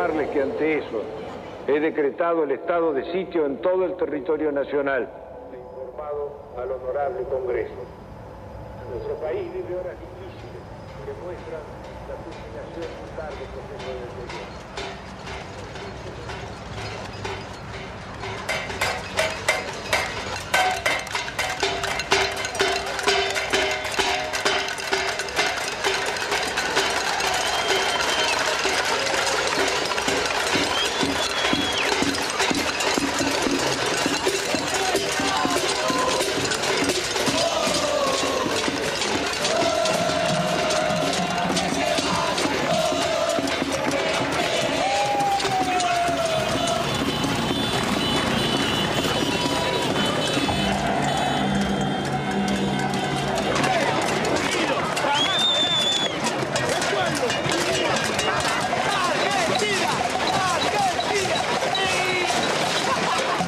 informarles que ante eso he decretado el estado de sitio en todo el territorio nacional. He informado al honorable Congreso. Nuestro país vive horas difíciles que muestran la culminación de un largo proceso de deterioro.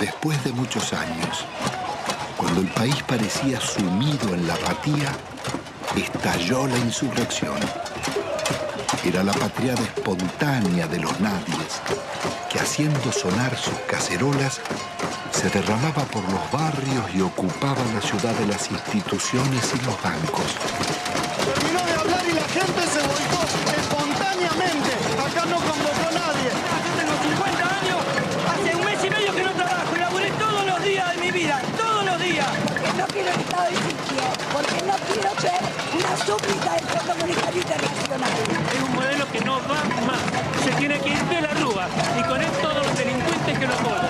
Después de muchos años, cuando el país parecía sumido en la apatía, estalló la insurrección. Era la patriada espontánea de los nadies, que haciendo sonar sus cacerolas, se derramaba por los barrios y ocupaba la ciudad de las instituciones y los bancos. Terminó de hablar y la gente se volcó espontáneamente. Acá no convocó nadie. Yo tengo 50 años, hace un mes y medio que no trabajo y laburé todos los días de mi vida, todos los días. Porque no quiero el estado de sitio, porque no quiero ser una súplica del Fondo Monetario Internacional. Es un modelo que no va más. Se tiene que ir de la Rúa y con él todos los delincuentes que lo apoyan.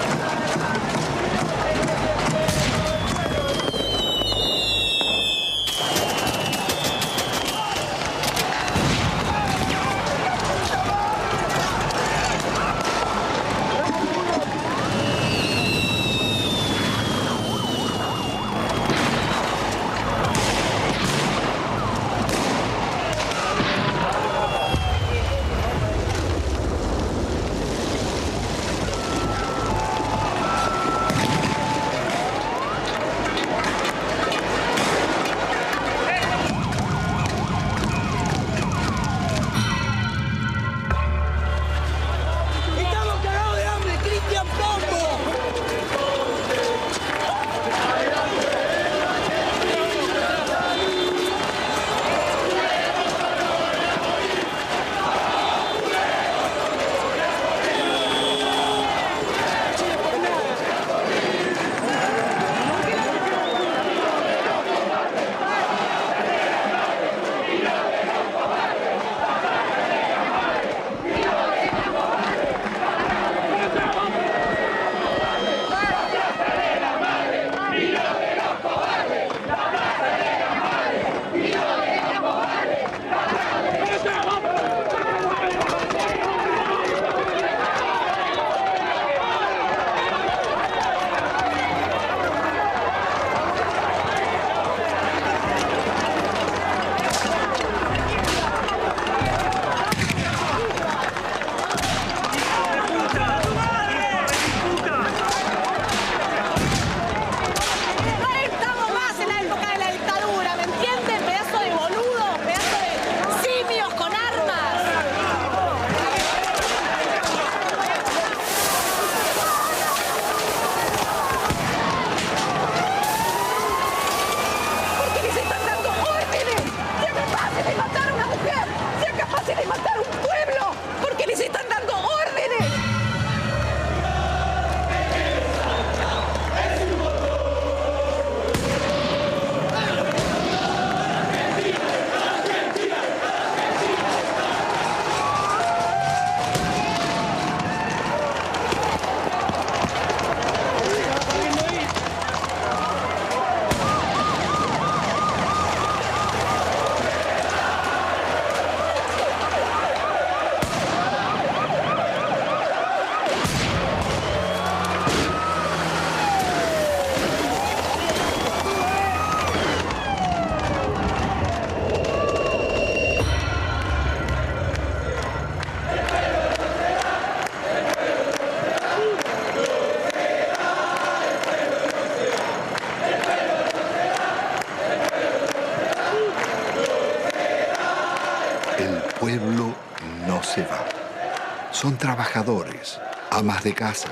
Son trabajadores, amas de casa,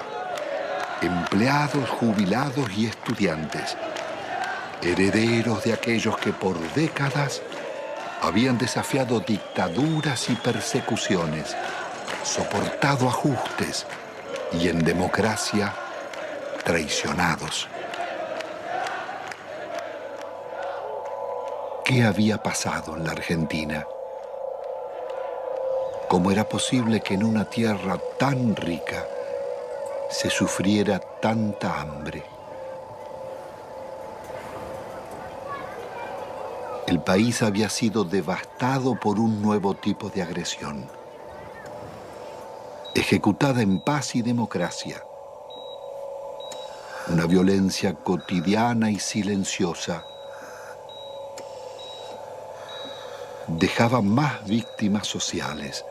empleados, jubilados y estudiantes, herederos de aquellos que por décadas habían desafiado dictaduras y persecuciones, soportado ajustes y en democracia traicionados. ¿Qué había pasado en la Argentina? ¿Cómo era posible que en una tierra tan rica se sufriera tanta hambre? El país había sido devastado por un nuevo tipo de agresión, ejecutada en paz y democracia. Una violencia cotidiana y silenciosa dejaba más víctimas sociales,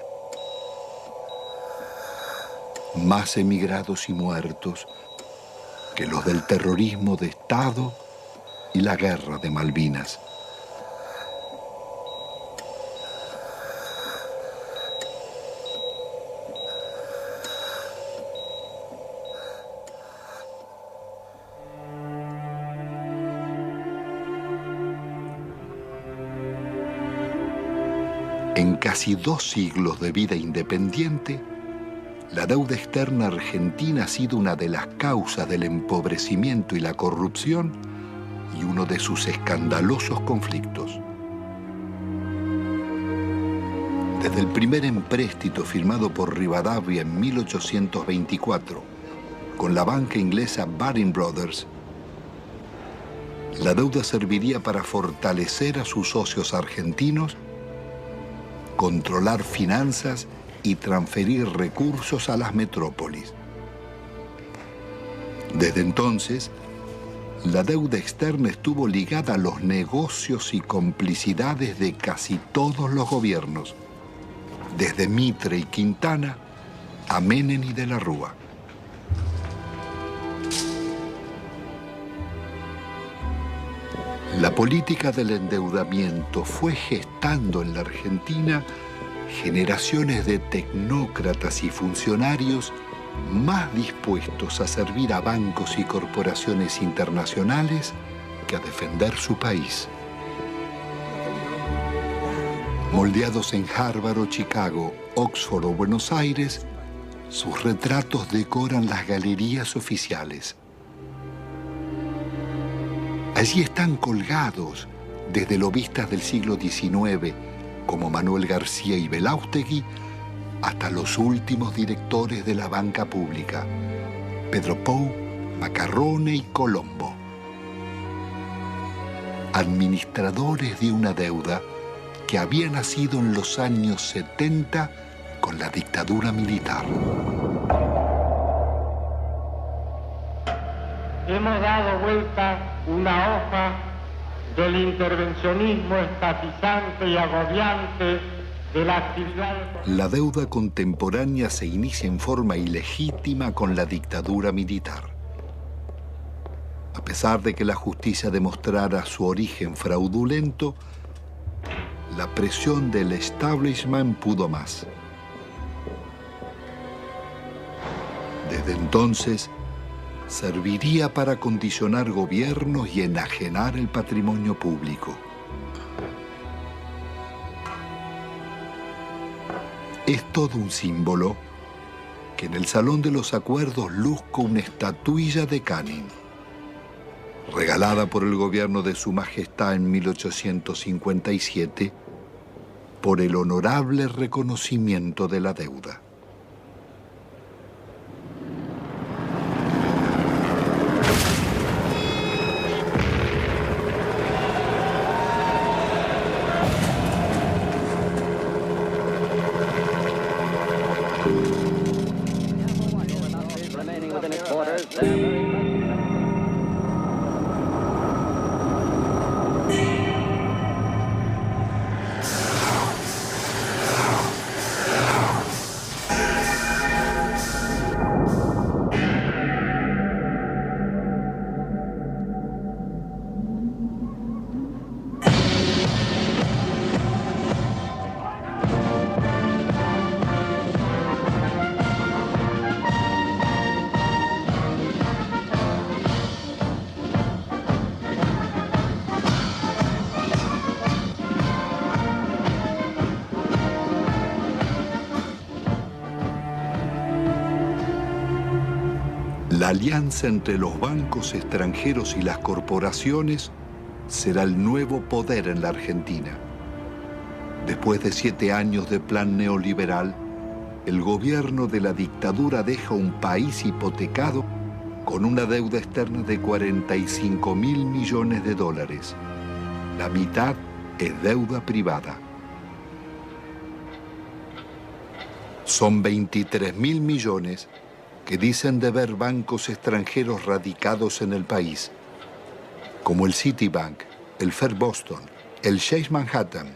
más emigrados y muertos que los del terrorismo de Estado y la guerra de Malvinas. En casi 2 siglos de vida independiente, la deuda externa argentina ha sido una de las causas del empobrecimiento y la corrupción y uno de sus escandalosos conflictos. Desde el primer empréstito firmado por Rivadavia en 1824 con la banca inglesa Baring Brothers, la deuda serviría para fortalecer a sus socios argentinos, controlar finanzas y transferir recursos a las metrópolis. Desde entonces, la deuda externa estuvo ligada a los negocios y complicidades de casi todos los gobiernos, desde Mitre y Quintana a Menem y de la Rúa. La política del endeudamiento fue gestando en la Argentina generaciones de tecnócratas y funcionarios más dispuestos a servir a bancos y corporaciones internacionales que a defender su país. Moldeados en Harvard o Chicago, Oxford o Buenos Aires, sus retratos decoran las galerías oficiales. Allí están colgados desde lobistas del siglo XIX, como Manuel García y Belaustegui, hasta los últimos directores de la banca pública, Pedro Pou, Macarrone y Colombo. Administradores de una deuda que había nacido en los años 70 con la dictadura militar. Hemos dado vuelta una hoja del intervencionismo estatizante y agobiante de la actividad. La deuda contemporánea se inicia en forma ilegítima con la dictadura militar. A pesar de que la justicia demostrara su origen fraudulento, la presión del establishment pudo más. Desde entonces, serviría para condicionar gobiernos y enajenar el patrimonio público. Es todo un símbolo que en el Salón de los Acuerdos luzca una estatuilla de Canning, regalada por el gobierno de Su Majestad en 1857, por el honorable reconocimiento de la deuda. La alianza entre los bancos extranjeros y las corporaciones será el nuevo poder en la Argentina. Después de 7 años de plan neoliberal, el gobierno de la dictadura deja un país hipotecado con una deuda externa de 45.000 millones de dólares. La mitad es deuda privada. Son 23.000 millones que dicen deber bancos extranjeros radicados en el país, como el Citibank, el First Boston, el Chase Manhattan,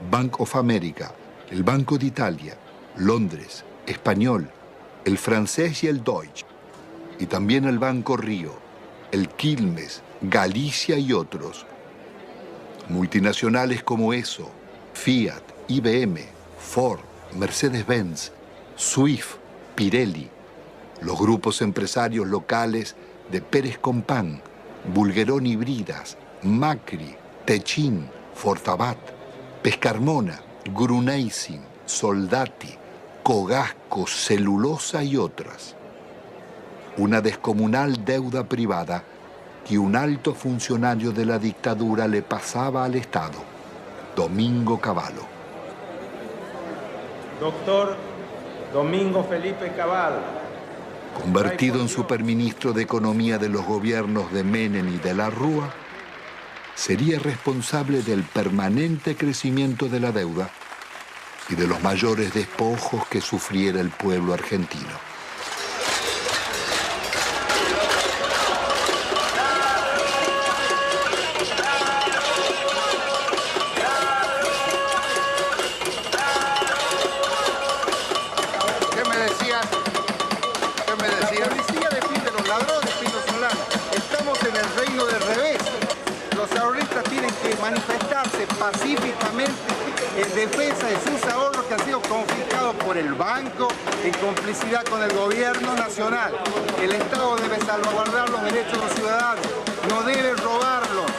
Bank of America, el Banco de Italia, Londres, Español, el Francés y el Deutsche, y también el Banco Río, el Quilmes, Galicia y otros. Multinacionales como ESO, Fiat, IBM, Ford, Mercedes-Benz, Swift, Pirelli, los grupos empresarios locales de Pérez Compán, Bulguerón y Bridas, Macri, Techin, Fortabat, Pescarmona, Gruneisin, Soldati, Cogasco, Celulosa y otras. Una descomunal deuda privada que un alto funcionario de la dictadura le pasaba al Estado, Domingo Cavallo. Doctor Domingo Felipe Cavallo. Convertido en superministro de Economía de los gobiernos de Menem y de la Rúa, sería responsable del permanente crecimiento de la deuda y de los mayores despojos que sufriera el pueblo argentino. Manifestarse pacíficamente en defensa de sus ahorros que han sido confiscados por el banco en complicidad con el gobierno nacional. El Estado debe salvaguardar los derechos de los ciudadanos, no debe robarlos.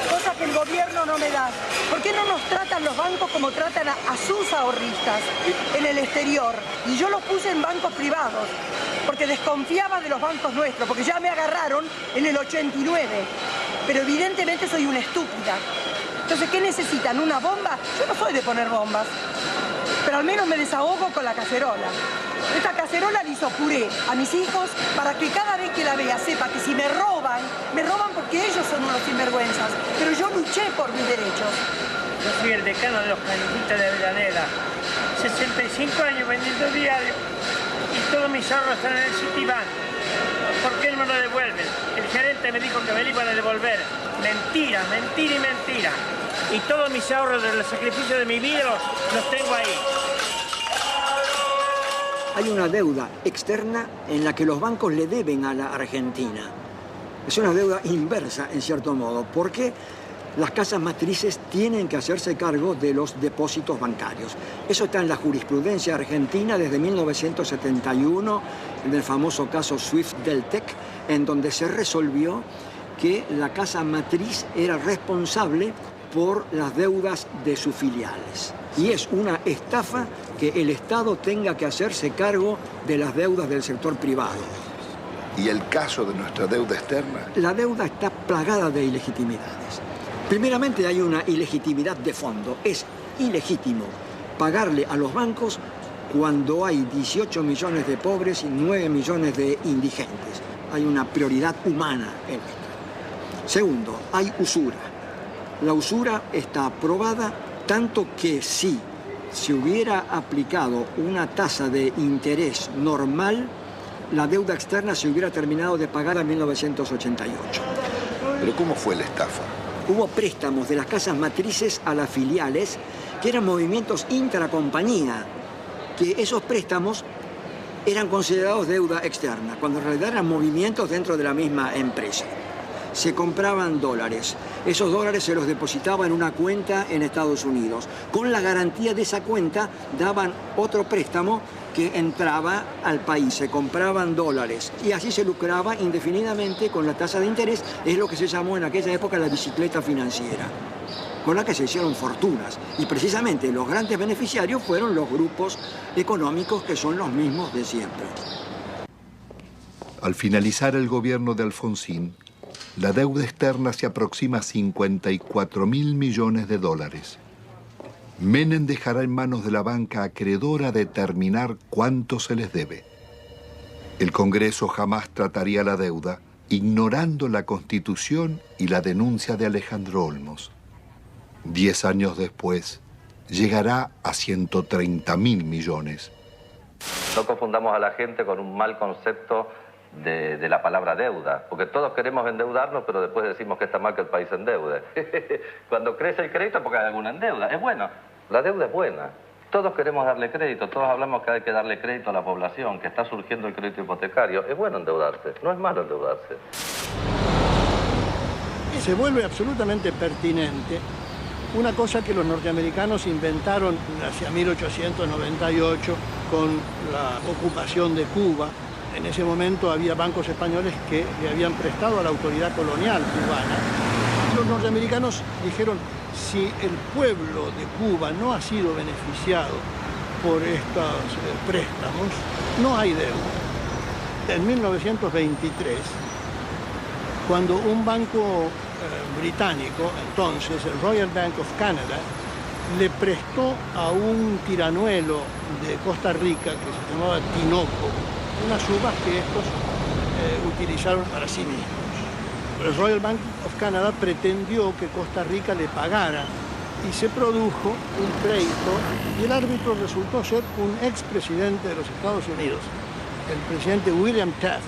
Cosa que el gobierno no me da. ¿Por qué no nos tratan los bancos como tratan a sus ahorristas en el exterior? Y yo los puse en bancos privados, porque desconfiaba de los bancos nuestros, porque ya me agarraron en el 89. Pero evidentemente soy una estúpida. Entonces, ¿qué necesitan? ¿Una bomba? Yo no soy de poner bombas, pero al menos me desahogo con la cacerola. Esta cacerola le hizo puré a mis hijos para que cada vez que la vea sepa que si me roban porque ellos son unos sinvergüenzas, pero yo luché por mis derechos. Yo soy el decano de los cañitas de Avellaneda, 65 años vendiendo diario y todos mis ahorros están en el Citibank. ¿Por qué no me lo devuelven? El gerente me dijo que me lo iban a devolver. Mentira, mentira y mentira. Y todos mis ahorros del sacrificio de mi vida los tengo ahí. Hay una deuda externa en la que los bancos le deben a la Argentina. Es una deuda inversa, en cierto modo, porque las casas matrices tienen que hacerse cargo de los depósitos bancarios. Eso está en la jurisprudencia argentina desde 1971, en el famoso caso Swift-Deltec, en donde se resolvió que la casa matriz era responsable por las deudas de sus filiales. Y es una estafa que el Estado tenga que hacerse cargo de las deudas del sector privado. ¿Y el caso de nuestra deuda externa? La deuda está plagada de ilegitimidades. Primeramente hay una ilegitimidad de fondo. Es ilegítimo pagarle a los bancos cuando hay 18 millones de pobres y 9 millones de indigentes. Hay una prioridad humana en esto. Segundo, hay usura. La usura está aprobada tanto que si se hubiera aplicado una tasa de interés normal, la deuda externa se hubiera terminado de pagar en 1988. ¿Pero cómo fue la estafa? Hubo préstamos de las casas matrices a las filiales que eran movimientos intracompañía, que esos préstamos eran considerados deuda externa, cuando en realidad eran movimientos dentro de la misma empresa. se compraban dólares. Esos dólares se los depositaba en una cuenta en Estados Unidos. Con la garantía de esa cuenta daban otro préstamo que entraba al país. Se compraban dólares y así se lucraba indefinidamente con la tasa de interés. Es lo que se llamó en aquella época la bicicleta financiera, con la que se hicieron fortunas. Y precisamente los grandes beneficiarios fueron los grupos económicos que son los mismos de siempre. Al finalizar el gobierno de Alfonsín, la deuda externa se aproxima a 54.000 millones de dólares. Menem dejará en manos de la banca acreedora determinar cuánto se les debe. El Congreso jamás trataría la deuda, ignorando la Constitución y la denuncia de Alejandro Olmos. 10 años después, llegará a 130.000 millones. No confundamos a la gente con un mal concepto de la palabra deuda, porque todos queremos endeudarnos, pero después decimos que está mal que el país endeude. Cuando crece el crédito porque hay alguna endeuda, es bueno, la deuda es buena. Todos queremos darle crédito, todos hablamos que hay que darle crédito a la población, que está surgiendo el crédito hipotecario. Es bueno endeudarse, no es malo endeudarse. Se vuelve absolutamente pertinente una cosa que los norteamericanos inventaron hacia 1898 con la ocupación de Cuba. En ese momento había bancos españoles que le habían prestado a la autoridad colonial cubana. Los norteamericanos dijeron, si el pueblo de Cuba no ha sido beneficiado por estos préstamos, no hay deuda. En 1923, cuando un banco británico, entonces el Royal Bank of Canada, le prestó a un tiranuelo de Costa Rica que se llamaba Tinoco, unas uvas que estos utilizaron para sí mismos. El Royal Bank of Canada pretendió que Costa Rica le pagara y se produjo un pleito y el árbitro resultó ser un expresidente de los Estados Unidos, el presidente William Taft.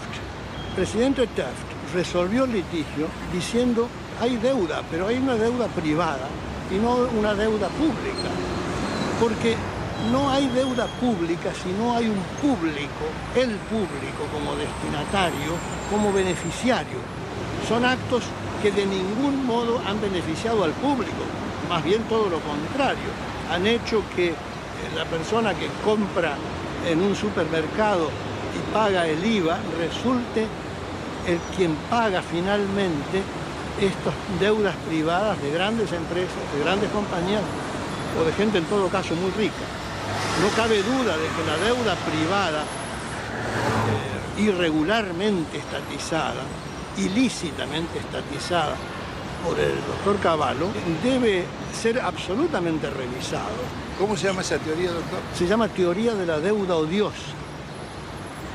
El presidente Taft resolvió el litigio diciendo hay deuda, pero hay una deuda privada y no una deuda pública, porque no hay deuda pública si no hay un público, el público como destinatario, como beneficiario. Son actos que de ningún modo han beneficiado al público, más bien todo lo contrario. Han hecho que la persona que compra en un supermercado y paga el IVA resulte el quien paga finalmente estas deudas privadas de grandes empresas, de grandes compañías o de gente en todo caso muy rica. No cabe duda de que la deuda privada irregularmente estatizada, ilícitamente estatizada por el doctor Cavallo, debe ser absolutamente revisado. ¿Cómo se llama esa teoría, doctor? Se llama teoría de la deuda odiosa.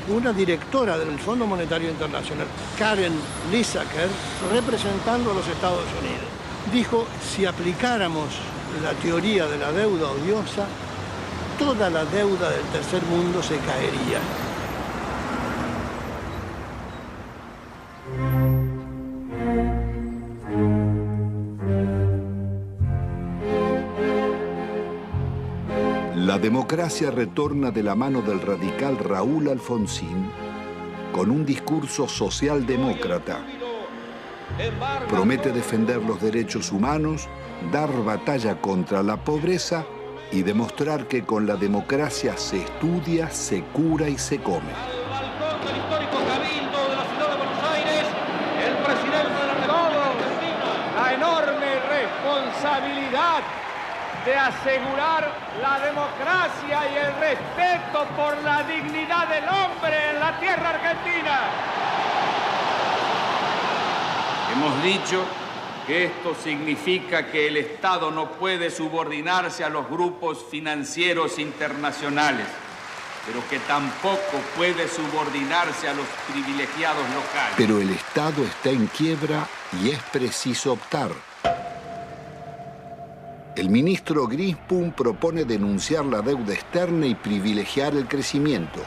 Una directora del Fondo Monetario Internacional, Karen Lissaker, representando a los Estados Unidos, dijo, si aplicáramos la teoría de la deuda odiosa, toda la deuda del tercer mundo se caería. La democracia retorna de la mano del radical Raúl Alfonsín con un discurso socialdemócrata. Promete defender los derechos humanos, dar batalla contra la pobreza y demostrar que con la democracia se estudia, se cura y se come. Al balcón del histórico Cabildo de la ciudad de Buenos Aires, el presidente de la República, la enorme responsabilidad de asegurar la democracia y el respeto por la dignidad del hombre en la tierra argentina. Hemos dicho que esto significa que el Estado no puede subordinarse a los grupos financieros internacionales, pero que tampoco puede subordinarse a los privilegiados locales. Pero el Estado está en quiebra y es preciso optar. El ministro Grinspoon propone denunciar la deuda externa y privilegiar el crecimiento.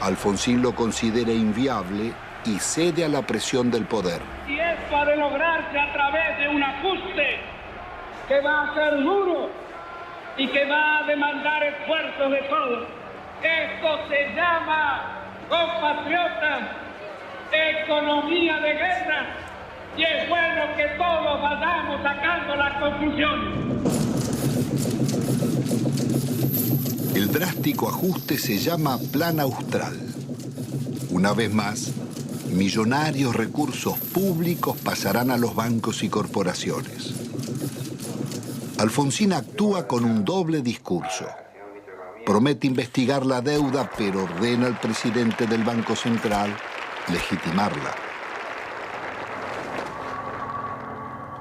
Alfonsín lo considera inviable y cede a la presión del poder. Y esto ha de lograrse a través de un ajuste que va a ser duro y que va a demandar esfuerzos de todos. Esto se llama, compatriotas, economía de guerra. que todos vayamos sacando las conclusiones. El drástico ajuste se llama Plan Austral. Una vez más, millonarios recursos públicos pasarán a los bancos y corporaciones. Alfonsín actúa con un doble discurso. Promete investigar la deuda, pero ordena al presidente del Banco Central legitimarla.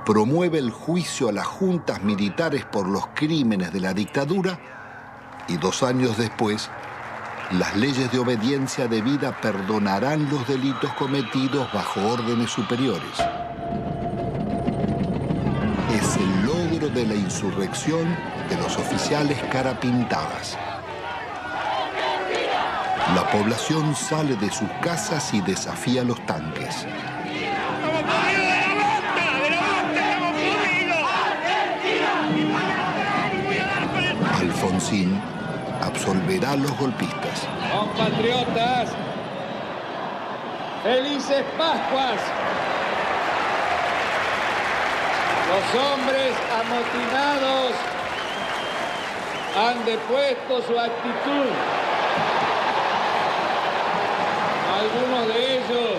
Promueve el juicio a las juntas militares por los crímenes de la dictadura y 2 años después, las leyes de obediencia debida perdonarán los delitos cometidos bajo órdenes superiores. Es el logro de la insurrección de los oficiales carapintadas. La población sale de sus casas y desafía los tanques. Alfonsín absolverá a los golpistas. Compatriotas, felices Pascuas. Los hombres amotinados han depuesto su actitud. Algunos de ellos,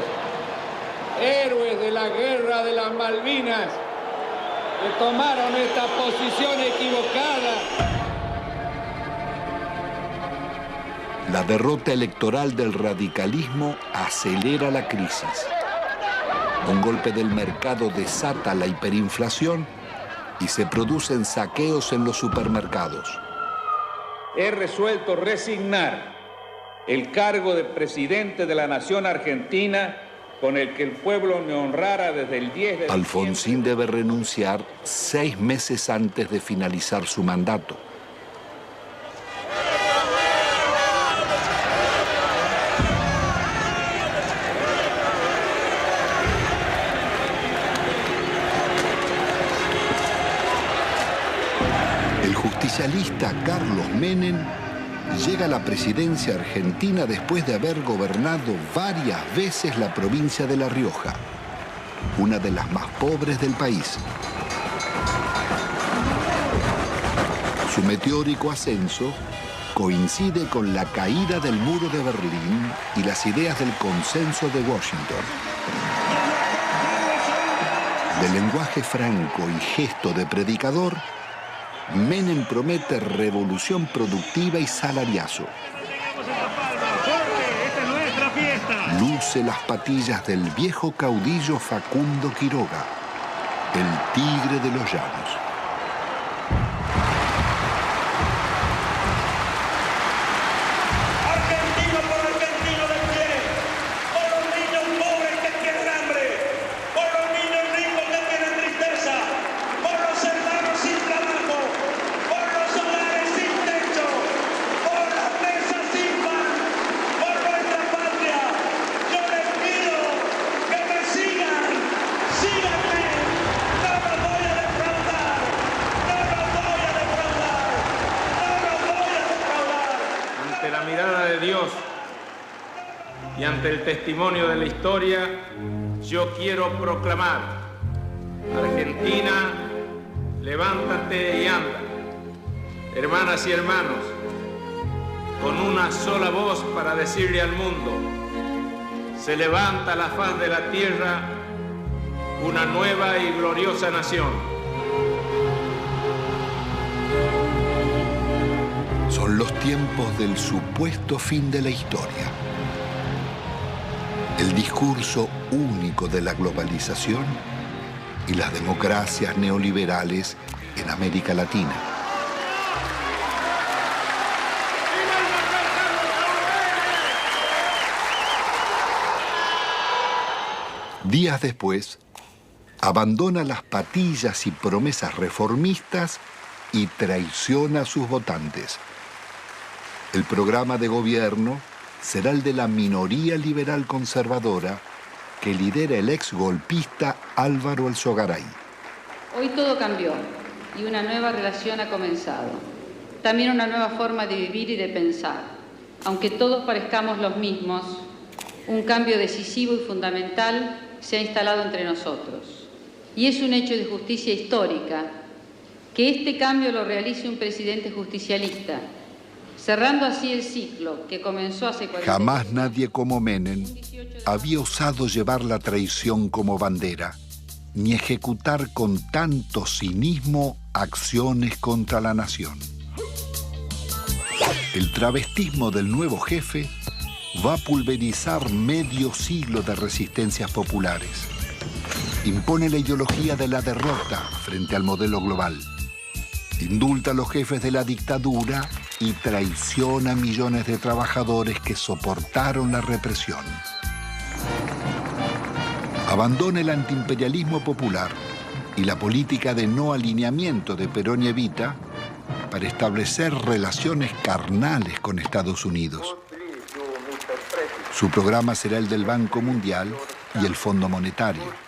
héroes de la guerra de las Malvinas, que tomaron esta posición equivocada. La derrota electoral del radicalismo acelera la crisis. Un golpe del mercado desata la hiperinflación y se producen saqueos en los supermercados. He resuelto resignar el cargo de presidente de la nación argentina con el que el pueblo me honrara desde el 10 de diciembre. Alfonsín debe renunciar 6 meses antes de finalizar su mandato. El justicialista Carlos Menem llega a la presidencia argentina después de haber gobernado varias veces la provincia de La Rioja, una de las más pobres del país. Su meteórico ascenso coincide con la caída del muro de Berlín y las ideas del consenso de Washington. De lenguaje franco y gesto de predicador, Menem promete revolución productiva y salariazo. Luce las patillas del viejo caudillo Facundo Quiroga, el tigre de los llanos. Argentino por argentino de pie, por los niños pobres que tienen hambre, por los niños ricos que tienen tristeza, por los hermanos sin trabajo, por los hogares sin techo, por las mesas sin pan, por nuestra patria. Yo les pido que me sigan, síganme, no los voy a defraudar, no los voy a defraudar, no los voy a defraudar. Ante la mirada de Dios y ante el testimonio de la historia, yo quiero proclamar: Argentina, levántate y anda. Hermanas y hermanos, con una sola voz para decirle al mundo: se levanta a la faz de la tierra una nueva y gloriosa nación. Son los tiempos del supuesto fin de la historia. El discurso único de la globalización y las democracias neoliberales en América Latina. Días después, abandona las patillas y promesas reformistas y traiciona a sus votantes. El programa de gobierno será el de la minoría liberal conservadora que lidera el ex golpista Álvaro Alzogaray. Hoy todo cambió y una nueva relación ha comenzado. También una nueva forma de vivir y de pensar. Aunque todos parezcamos los mismos, un cambio decisivo y fundamental se ha instalado entre nosotros. Y es un hecho de justicia histórica que este cambio lo realice un presidente justicialista, cerrando así el ciclo que comenzó hace 40 años. Jamás nadie como Menem había osado llevar la traición como bandera, ni ejecutar con tanto cinismo acciones contra la nación. El travestismo del nuevo jefe va a pulverizar medio siglo de resistencias populares. Impone la ideología de la derrota frente al modelo global. Indulta a los jefes de la dictadura y traiciona a millones de trabajadores que soportaron la represión. Abandona el antiimperialismo popular y la política de no alineamiento de Perón y Evita para establecer relaciones carnales con Estados Unidos. Su programa será el del Banco Mundial y el Fondo Monetario.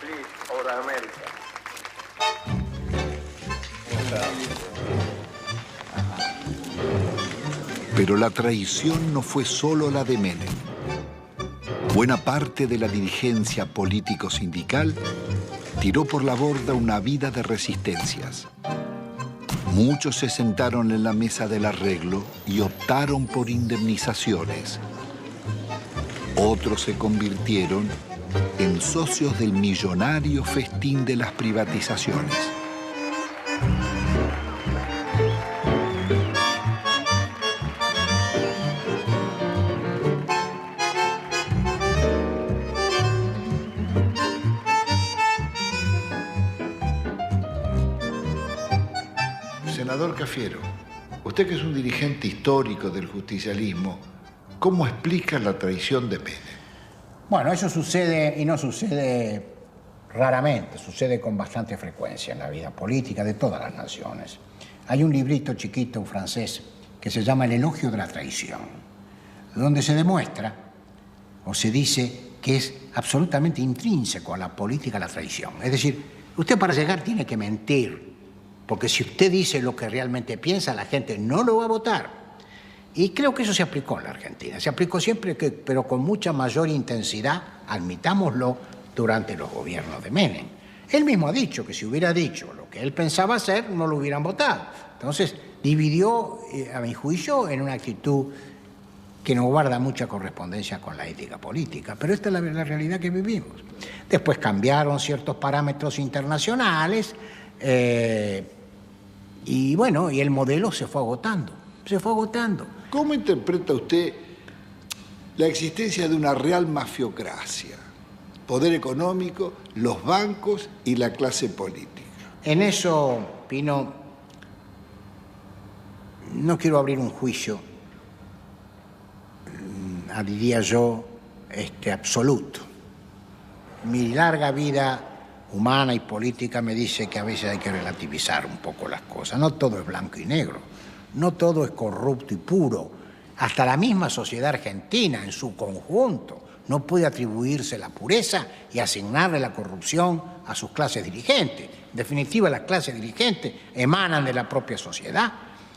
Pero la traición no fue solo la de Menem. Buena parte de la dirigencia político-sindical tiró por la borda una vida de resistencias. Muchos se sentaron en la mesa del arreglo y optaron por indemnizaciones. Otros se convirtieron en socios del millonario festín de las privatizaciones. Senador Cafiero, usted que es un dirigente histórico del justicialismo, ¿cómo explica la traición de Menem? Bueno, eso sucede, y no sucede raramente, sucede con bastante frecuencia en la vida política de todas las naciones. Hay un librito chiquito francés que se llama El elogio de la traición, donde se demuestra o se dice que es absolutamente intrínseco a la política la traición. Es decir, usted para llegar tiene que mentir, porque si usted dice lo que realmente piensa, la gente no lo va a votar. Y creo que eso se aplicó en la Argentina. Se aplicó siempre, pero con mucha mayor intensidad, admitámoslo, durante los gobiernos de Menem. Él mismo ha dicho que si hubiera dicho lo que él pensaba hacer, no lo hubieran votado. Entonces, dividió, a mi juicio, en una actitud que no guarda mucha correspondencia con la ética política. Pero esta es la realidad que vivimos. Después cambiaron ciertos parámetros internacionales, y bueno, y el modelo se fue agotando. Se fue agotando. ¿Cómo interpreta usted la existencia de una real mafiocracia? Poder económico, los bancos y la clase política. En eso, Pino, no quiero abrir un juicio, diría yo, absoluto. Mi larga vida humana y política me dice que a veces hay que relativizar un poco las cosas. No todo es blanco y negro. No todo es corrupto y puro. Hasta la misma sociedad argentina en su conjunto no puede atribuirse la pureza y asignarle la corrupción a sus clases dirigentes. En definitiva, las clases dirigentes emanan de la propia sociedad.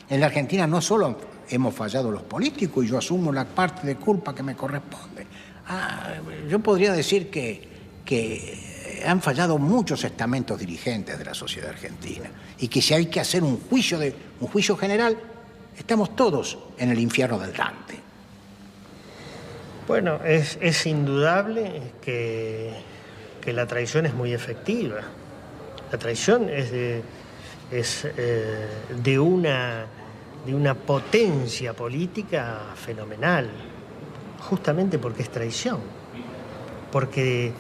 En la Argentina no solo hemos fallado los políticos, y yo asumo la parte de culpa que me corresponde. Yo podría decir que han fallado muchos estamentos dirigentes de la sociedad argentina, y que si hay que hacer un juicio general, estamos todos en el infierno del Dante. Bueno, es indudable que la traición es muy efectiva. La traición es de una potencia política fenomenal, justamente porque es traición, porque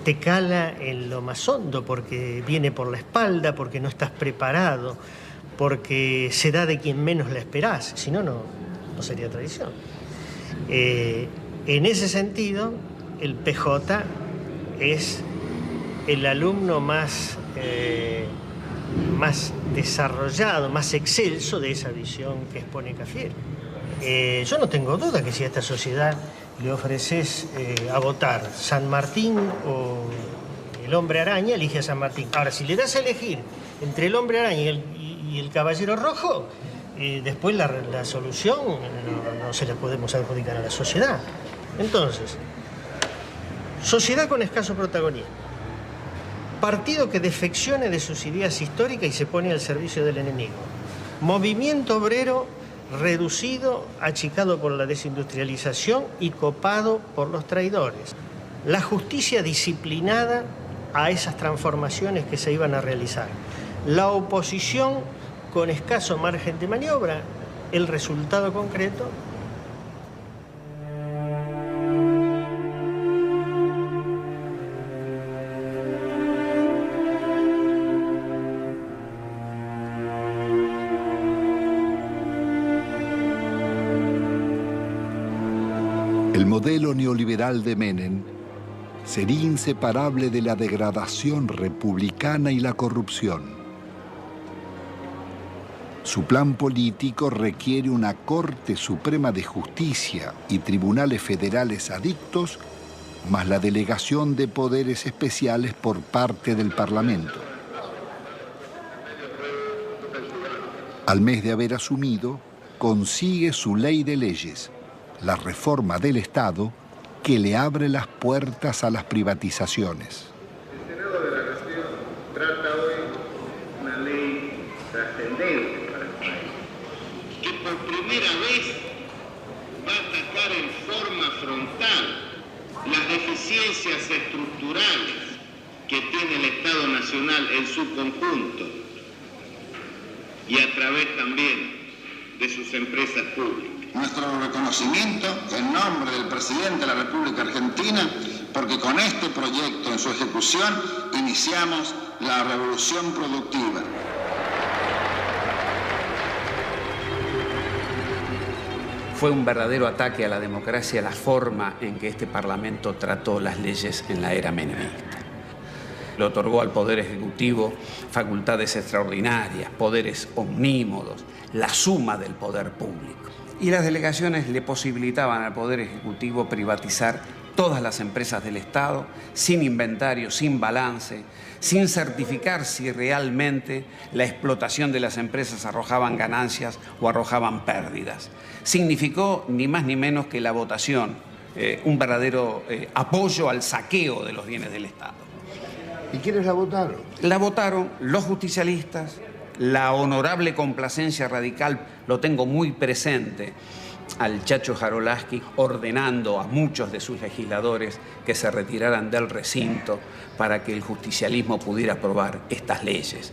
te cala en lo más hondo, porque viene por la espalda, porque no estás preparado, porque se da de quien menos la esperás, si no, no sería traición. En ese sentido, el PJ es el alumno más desarrollado, más excelso de esa visión que expone Cafiero. Yo no tengo duda que si a esta sociedad le ofreces a votar San Martín o el Hombre Araña, elige a San Martín. Ahora, si le das a elegir entre el Hombre Araña y el Caballero Rojo, después la solución no se la podemos adjudicar a la sociedad. Entonces, sociedad con escaso protagonismo. Partido que defeccione de sus ideas históricas y se pone al servicio del enemigo. Movimiento obrero reducido, achicado por la desindustrialización y copado por los traidores. La justicia disciplinada a esas transformaciones que se iban a realizar. La oposición con escaso margen de maniobra. El resultado concreto. El modelo neoliberal de Menem sería inseparable de la degradación republicana y la corrupción. Su plan político requiere una Corte Suprema de Justicia y tribunales federales adictos, más la delegación de poderes especiales por parte del Parlamento. Al mes de haber asumido, consigue su ley de leyes, la reforma del Estado, que le abre las puertas a las privatizaciones. El Senado de la Nación trata hoy una ley trascendente para el país, que por primera vez va a atacar en forma frontal las deficiencias estructurales que tiene el Estado Nacional en su conjunto y a través también de sus empresas públicas. Nuestro reconocimiento en nombre del presidente de la República Argentina, porque con este proyecto en su ejecución iniciamos la revolución productiva. Fue un verdadero ataque a la democracia la forma en que este Parlamento trató las leyes en la era menemista. Le otorgó al Poder Ejecutivo facultades extraordinarias, poderes omnímodos, la suma del poder público. Y las delegaciones le posibilitaban al Poder Ejecutivo privatizar todas las empresas del Estado, sin inventario, sin balance, sin certificar si realmente la explotación de las empresas arrojaban ganancias o arrojaban pérdidas. Significó ni más ni menos que la votación, un verdadero apoyo al saqueo de los bienes del Estado. ¿Y quiénes la votaron? La votaron los justicialistas, la honorable complacencia radical, lo tengo muy presente, al Chacho Jarolaski ordenando a muchos de sus legisladores que se retiraran del recinto para que el justicialismo pudiera aprobar estas leyes.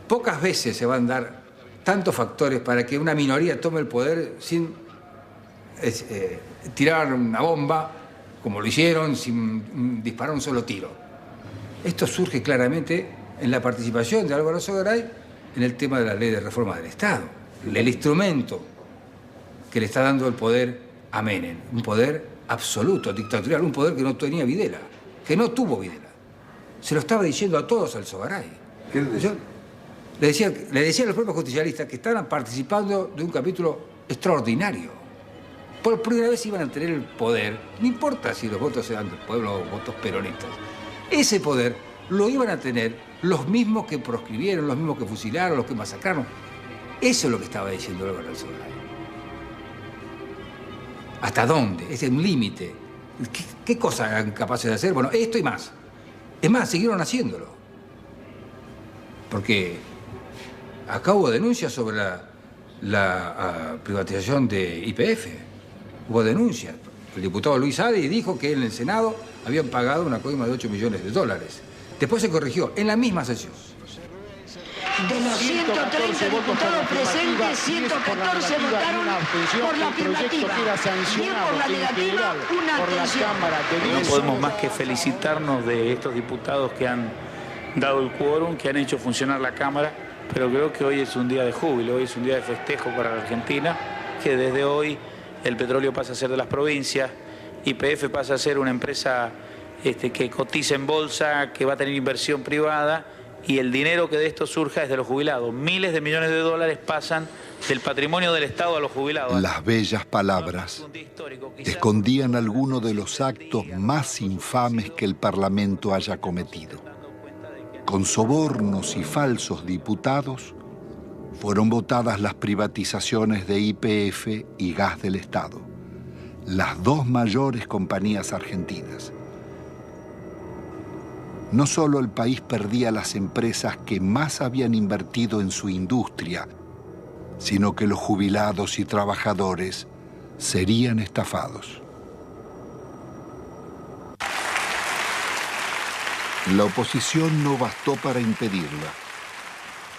Pocas veces se van a dar tantos factores para que una minoría tome el poder sin tirar una bomba, como lo hicieron, sin disparar un solo tiro. Esto surge claramente en la participación de Álvaro Sogaray en el tema de la ley de reforma del Estado. El instrumento que le está dando el poder a Menem, un poder absoluto, dictatorial, un poder que no tenía Videla, que no tuvo Videla. Se lo estaba diciendo a todos al Sogaray. Le decía a los propios justicialistas que estaban participando de un capítulo extraordinario. Por primera vez iban a tener el poder, no importa si los votos sean del pueblo o votos peronistas, ese poder lo iban a tener los mismos que proscribieron, los mismos que fusilaron, los que masacraron. Eso es lo que estaba diciendo Álvaro Sogaray. ¿Hasta dónde? Es un límite. ¿Qué cosas eran capaces de hacer? Bueno, esto y más. Es más, siguieron haciéndolo. Porque acá hubo denuncias sobre la privatización de YPF. Hubo denuncias. El diputado Luis Adi dijo que en el Senado habían pagado una coima de $8 millones. Después se corrigió en la misma sesión. De los 130 diputados presentes, 114 votaron por la afirmativa. Bien por la negativa, una abstención. No podemos más que felicitarnos de estos diputados que han dado el quórum, que han hecho funcionar la Cámara, pero creo que hoy es un día de júbilo, hoy es un día de festejo para la Argentina, que desde hoy el petróleo pasa a ser de las provincias, YPF pasa a ser una empresa que cotiza en bolsa, que va a tener inversión privada, y el dinero que de esto surja es de los jubilados. Miles de millones de dólares pasan del patrimonio del Estado a los jubilados. Las bellas palabras escondían algunos de los actos más infames que el Parlamento haya cometido. Con sobornos y falsos diputados fueron votadas las privatizaciones de YPF y Gas del Estado, las dos mayores compañías argentinas. no solo el país perdía las empresas que más habían invertido en su industria, sino que los jubilados y trabajadores serían estafados. La oposición no bastó para impedirla.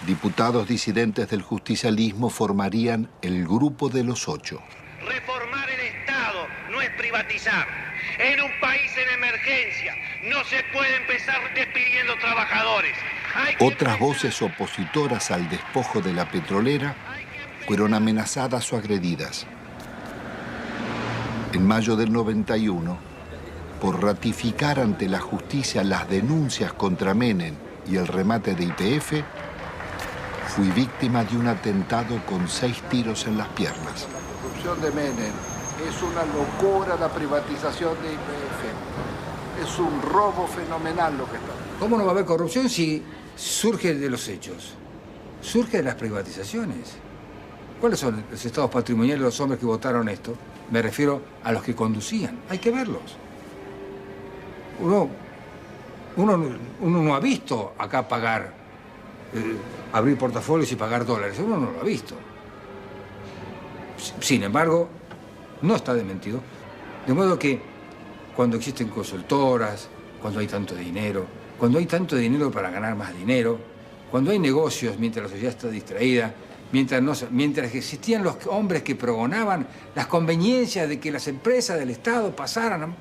Diputados disidentes del justicialismo formarían el Grupo de los Ocho. Reformar el Estado no es privatizar. En un país en emergencia no se puede empezar despidiendo trabajadores. Otras voces opositoras al despojo de la petrolera fueron amenazadas o agredidas. En mayo del 91, por ratificar ante la justicia las denuncias contra Menem y el remate de YPF, fui víctima de un atentado con 6 tiros en las piernas. La corrupción de Menem es una locura, la privatización de YPF. Es un robo fenomenal lo que está. ¿Cómo no va a haber corrupción si surge de los hechos? Surge de las privatizaciones. ¿Cuáles son los estados patrimoniales de los hombres que votaron esto? Me refiero a los que conducían. Hay que verlos. Uno no ha visto acá pagar, abrir portafolios y pagar dólares. Uno no lo ha visto. Sin embargo, no está desmentido. De modo que cuando existen consultoras, cuando hay tanto dinero para ganar más dinero, cuando hay negocios mientras la sociedad está distraída, mientras existían los hombres que pregonaban las conveniencias de que las empresas del Estado pasaran,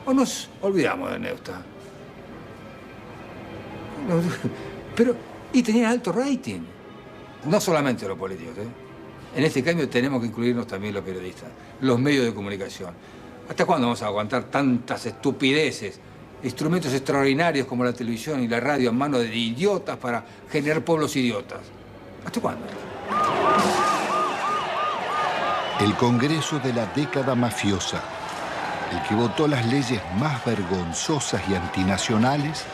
o nos olvidamos de Neusta. Y tenían alto rating. No solamente los políticos, En este cambio tenemos que incluirnos también los periodistas, los medios de comunicación. ¿Hasta cuándo vamos a aguantar tantas estupideces? Instrumentos extraordinarios como la televisión y la radio en manos de idiotas para generar pueblos idiotas. ¿Hasta cuándo? El Congreso de la década mafiosa, el que votó las leyes más vergonzosas y antinacionales,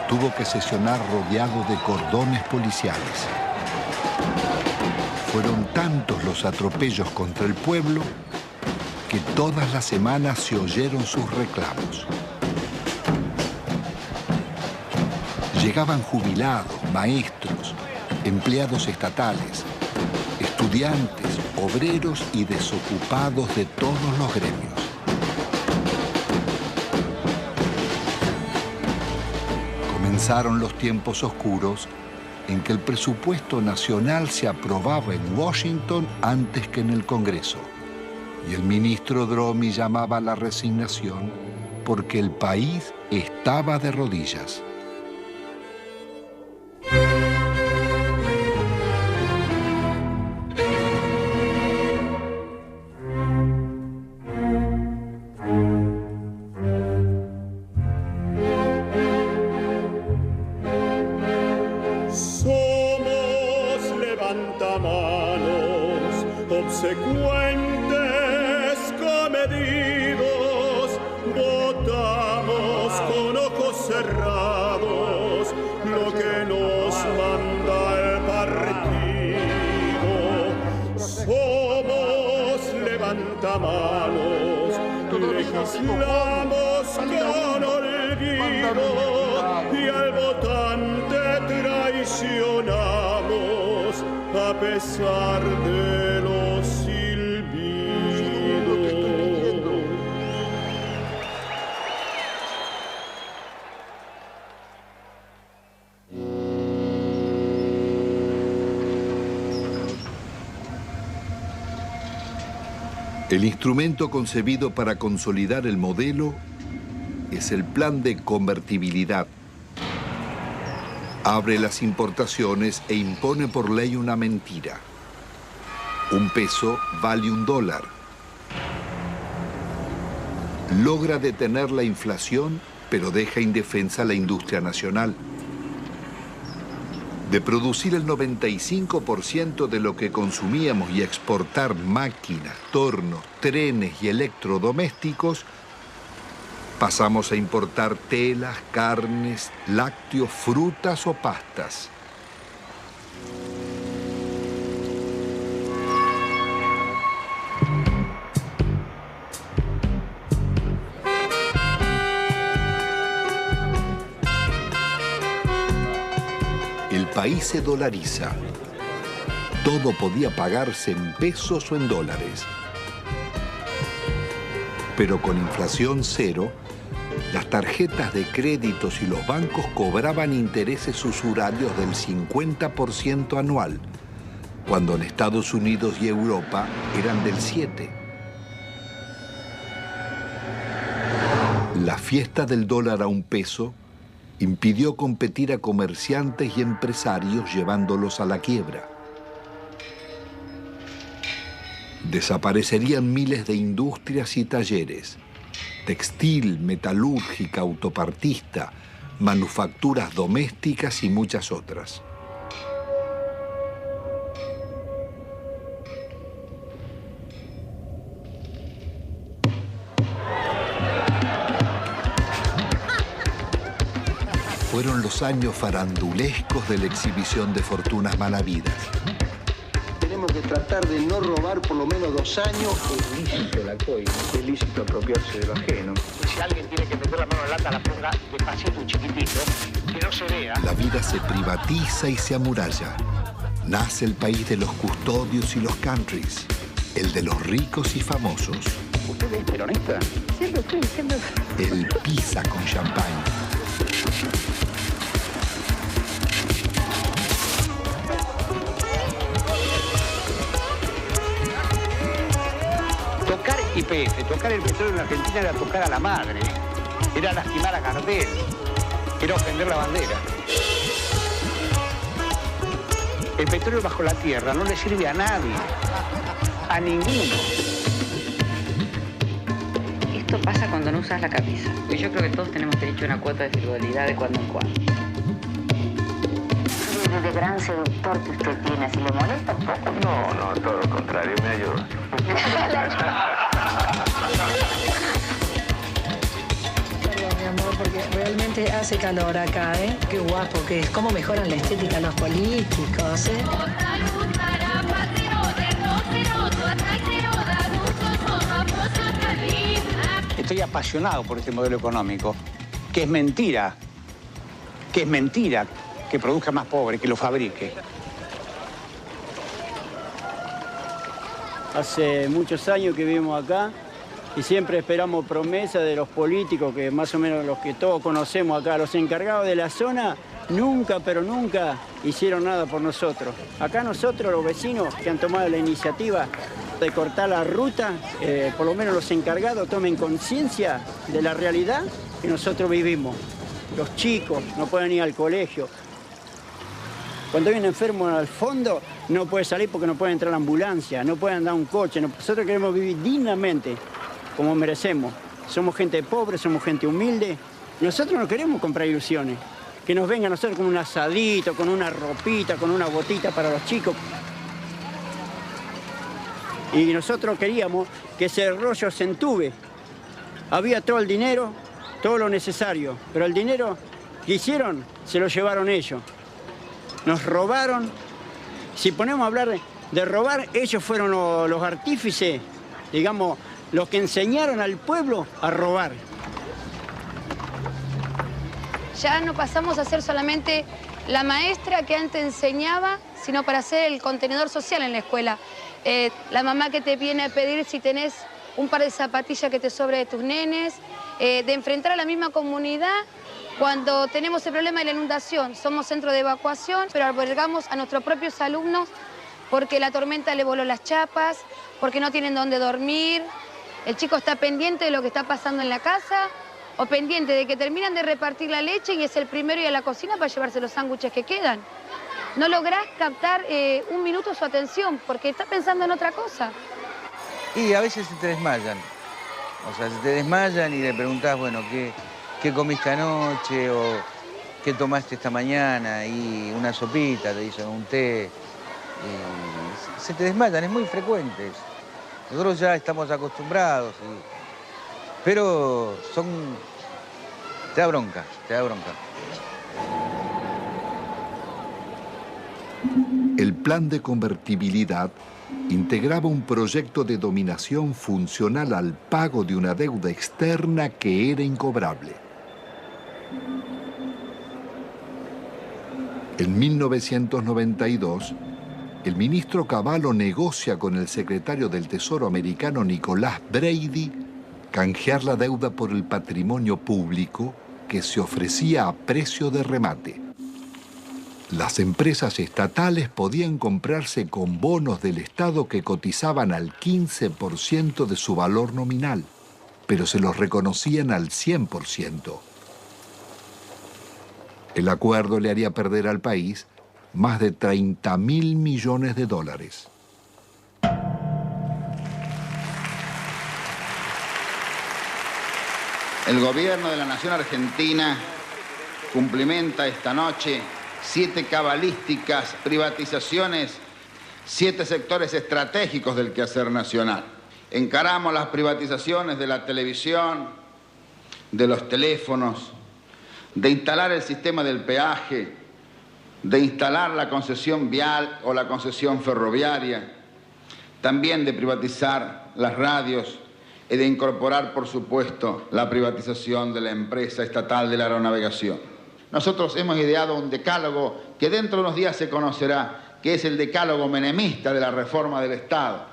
tuvo que sesionar rodeado de cordones policiales. Fueron tantos los atropellos contra el pueblo que todas las semanas se oyeron sus reclamos. Llegaban jubilados, maestros, empleados estatales, estudiantes, obreros y desocupados de todos los gremios. Comenzaron los tiempos oscuros en que el presupuesto nacional se aprobaba en Washington antes que en el Congreso. Y el ministro Dromi llamaba a la resignación porque el país estaba de rodillas. Legislamos con olvido y al votante traicionamos a pesar de los silbidos. El instrumento concebido para consolidar el modelo es el plan de convertibilidad. Abre las importaciones e impone por ley una mentira. Un peso vale $1. Logra detener la inflación, pero deja indefensa la industria nacional. De producir el 95% de lo que consumíamos y exportar máquinas, tornos, trenes y electrodomésticos, pasamos a importar telas, carnes, lácteos, frutas o pastas. El país se dolariza. Todo podía pagarse en pesos o en dólares. Pero con inflación cero, las tarjetas de créditos y los bancos cobraban intereses usurarios del 50% anual, cuando en Estados Unidos y Europa eran del 7%. La fiesta del dólar a un peso impidió competir a comerciantes y empresarios llevándolos a la quiebra. Desaparecerían miles de industrias y talleres, textil, metalúrgica, autopartista, manufacturas domésticas y muchas otras. Fueron los años farandulescos de la exhibición de fortunas malavidas. Tenemos que tratar de no robar por lo menos 2 años. Es lícito la coima, es lícito apropiarse de lo ajeno. Si alguien tiene que meter la mano en la lata, la ponga despacito y chiquitito, que no se vea. La vida se privatiza y se amuralla. Nace el país de los custodios y los countries, el de los ricos y famosos. ¿Usted es peronista? Siempre fui, siempre fui. El pizza con champán. Tocar YPF, tocar el petróleo en Argentina era tocar a la madre, era lastimar a Gardel, era ofender la bandera. El petróleo bajo la tierra no le sirve a nadie, a ninguno. Esto pasa cuando no usas la cabeza. Y yo creo que todos tenemos derecho a una cuota de frivolidad de cuando en cuando. De gran seductor que usted tiene, ¿si le molesta un poco? No, todo lo contrario, me ayuda. Perdón, mi amor, porque realmente hace calor acá, ¿eh? Qué guapo que es. Cómo mejoran la estética los políticos, ¿eh? Estoy apasionado por este modelo económico, que es mentira que produzca más pobre, que lo fabrique. Hace muchos años que vivimos acá y siempre esperamos promesas de los políticos, que más o menos los que todos conocemos acá, los encargados de la zona, nunca, pero nunca hicieron nada por nosotros. Acá nosotros, los vecinos que han tomado la iniciativa de cortar la ruta, por lo menos los encargados tomen conciencia de la realidad que nosotros vivimos. Los chicos no pueden ir al colegio. Cuando hay un enfermo al fondo, no puede salir porque no puede entrar a la ambulancia, no puede andar un coche. Nosotros queremos vivir dignamente, como merecemos. Somos gente pobre, somos gente humilde. Nosotros no queremos comprar ilusiones. Que nos vengan a nosotros con un asadito, con una ropita, con una botita para los chicos. Y nosotros queríamos que ese rollo se entube. Había todo el dinero, todo lo necesario, pero el dinero que hicieron se lo llevaron ellos. Nos robaron. Si ponemos a hablar de robar, ellos fueron los artífices, digamos, los que enseñaron al pueblo a robar. Ya no pasamos a ser solamente la maestra que antes enseñaba, sino para ser el contenedor social en la escuela. La mamá que te viene a pedir si tenés un par de zapatillas que te sobre de tus nenes, de enfrentar a la misma comunidad cuando tenemos el problema de la inundación. Somos centro de evacuación, pero albergamos a nuestros propios alumnos porque la tormenta le voló las chapas, porque no tienen dónde dormir. El chico está pendiente de lo que está pasando en la casa o pendiente de que terminan de repartir la leche y es el primero ir a la cocina para llevarse los sándwiches que quedan. No lográs captar un minuto su atención porque está pensando en otra cosa. Y a veces se te desmayan. O sea, se te desmayan y le preguntás, bueno, ¿qué comiste anoche? O ¿qué tomaste esta mañana? Y una sopita, te dicen un té. Y se te desmayan, es muy frecuente. Nosotros ya estamos acostumbrados. Pero te da bronca, te da bronca. El plan de convertibilidad integraba un proyecto de dominación funcional al pago de una deuda externa que era incobrable. En 1992, el ministro Cavallo negocia con el secretario del Tesoro americano Nicolás Brady canjear la deuda por el patrimonio público que se ofrecía a precio de remate. Las empresas estatales podían comprarse con bonos del Estado que cotizaban al 15% de su valor nominal, pero se los reconocían al 100%. El acuerdo le haría perder al país más de 30.000 millones de dólares. El gobierno de la Nación Argentina cumplimenta esta noche 7 cabalísticas privatizaciones, 7 sectores estratégicos del quehacer nacional. Encaramos las privatizaciones de la televisión, de los teléfonos, de instalar el sistema del peaje, de instalar la concesión vial o la concesión ferroviaria, también de privatizar las radios y de incorporar, por supuesto, la privatización de la empresa estatal de la aeronavegación. Nosotros hemos ideado un decálogo que dentro de unos días se conocerá, que es el decálogo menemista de la reforma del Estado.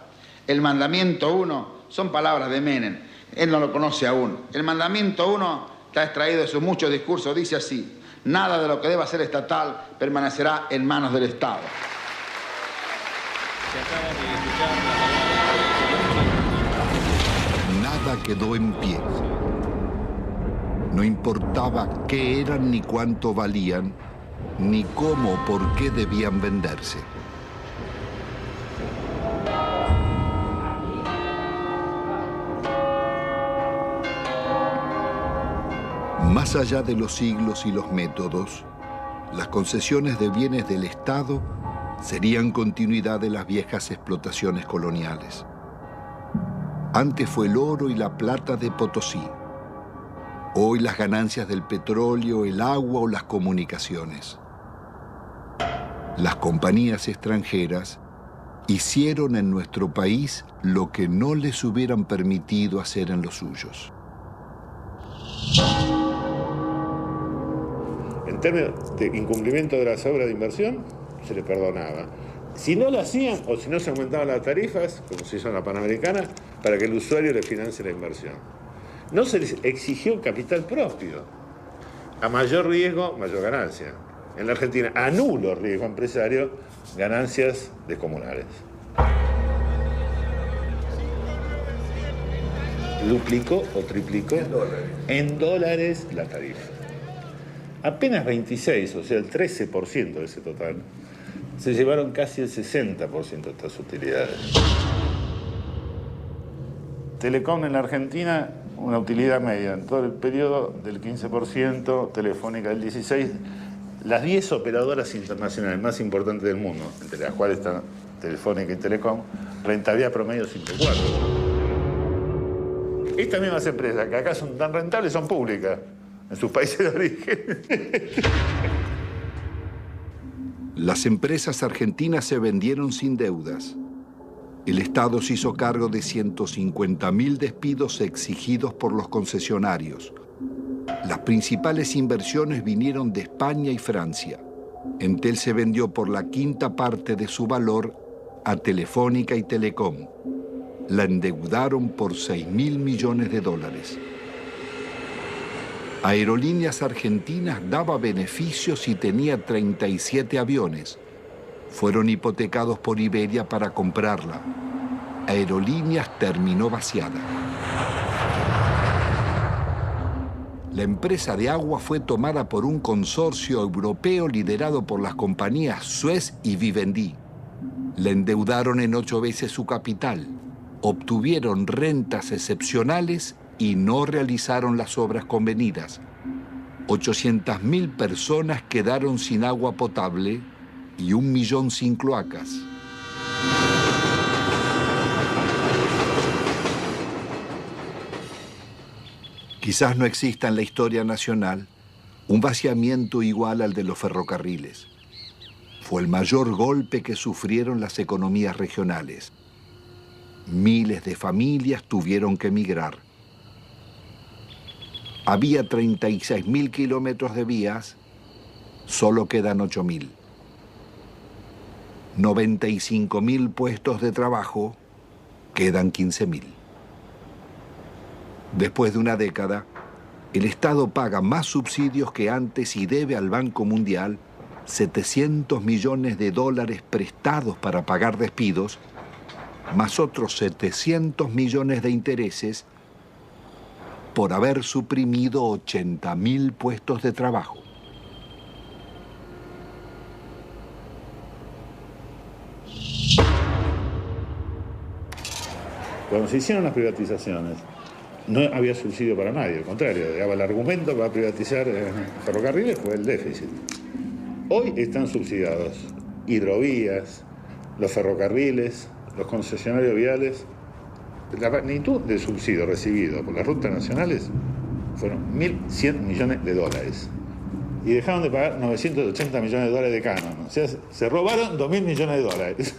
El mandamiento 1 son palabras de Menem, él no lo conoce aún. El mandamiento 1 está extraído de sus muchos discursos, dice así: nada de lo que deba ser estatal permanecerá en manos del Estado. Nada quedó en pie. No importaba qué eran ni cuánto valían, ni cómo o por qué debían venderse. Más allá de los siglos y los métodos, las concesiones de bienes del Estado serían continuidad de las viejas explotaciones coloniales. Antes fue el oro y la plata de Potosí. Hoy las ganancias del petróleo, el agua o las comunicaciones. Las compañías extranjeras hicieron en nuestro país lo que no les hubieran permitido hacer en los suyos. En términos de incumplimiento de las obras de inversión, se les perdonaba. Si no lo hacían o si no se aumentaban las tarifas, como se hizo en la Panamericana, para que el usuario le financie la inversión. No se les exigió capital propio. A mayor riesgo, mayor ganancia. En la Argentina, a nulo riesgo empresario, ganancias descomunales. Duplicó o triplicó en dólares la tarifa. Apenas 26, o sea, el 13% de ese total, se llevaron casi el 60% de estas utilidades. Telecom en la Argentina, una utilidad media en todo el periodo del 15%, Telefónica del 16%. Las 10 operadoras internacionales más importantes del mundo, entre las cuales están Telefónica y Telecom, rentabilidad promedio 5,4. Estas mismas empresas que acá son tan rentables son públicas en sus países de origen. Las empresas argentinas se vendieron sin deudas. El Estado se hizo cargo de 150.000 despidos exigidos por los concesionarios. Las principales inversiones vinieron de España y Francia. Entel se vendió por la quinta parte de su valor a Telefónica y Telecom. La endeudaron por 6.000 millones de dólares. Aerolíneas Argentinas daba beneficios y tenía 37 aviones. Fueron hipotecados por Iberia para comprarla. Aerolíneas terminó vaciada. La empresa de agua fue tomada por un consorcio europeo liderado por las compañías Suez y Vivendi. La endeudaron en 8 veces su capital. Obtuvieron rentas excepcionales y no realizaron las obras convenidas. 800.000 personas quedaron sin agua potable y 1 millón sin cloacas. Quizás no exista en la historia nacional un vaciamiento igual al de los ferrocarriles. Fue el mayor golpe que sufrieron las economías regionales. Miles de familias tuvieron que emigrar. Había 36.000 kilómetros de vías Solo quedan 8.000. 95.000 puestos de trabajo, quedan 15.000. Después de una década, el Estado paga más subsidios que antes y debe al Banco Mundial $700 millones prestados para pagar despidos, más otros 700 millones de intereses por haber suprimido 80.000 puestos de trabajo. Cuando se hicieron las privatizaciones, no había subsidio para nadie, al contrario, el argumento para privatizar ferrocarriles fue el déficit. Hoy están subsidiados hidrovías, los ferrocarriles, los concesionarios viales. La magnitud del subsidio recibido por las rutas nacionales fueron 1.100 millones de dólares. Y dejaron de pagar 980 millones de dólares de canon. O sea, se robaron 2.000 millones de dólares.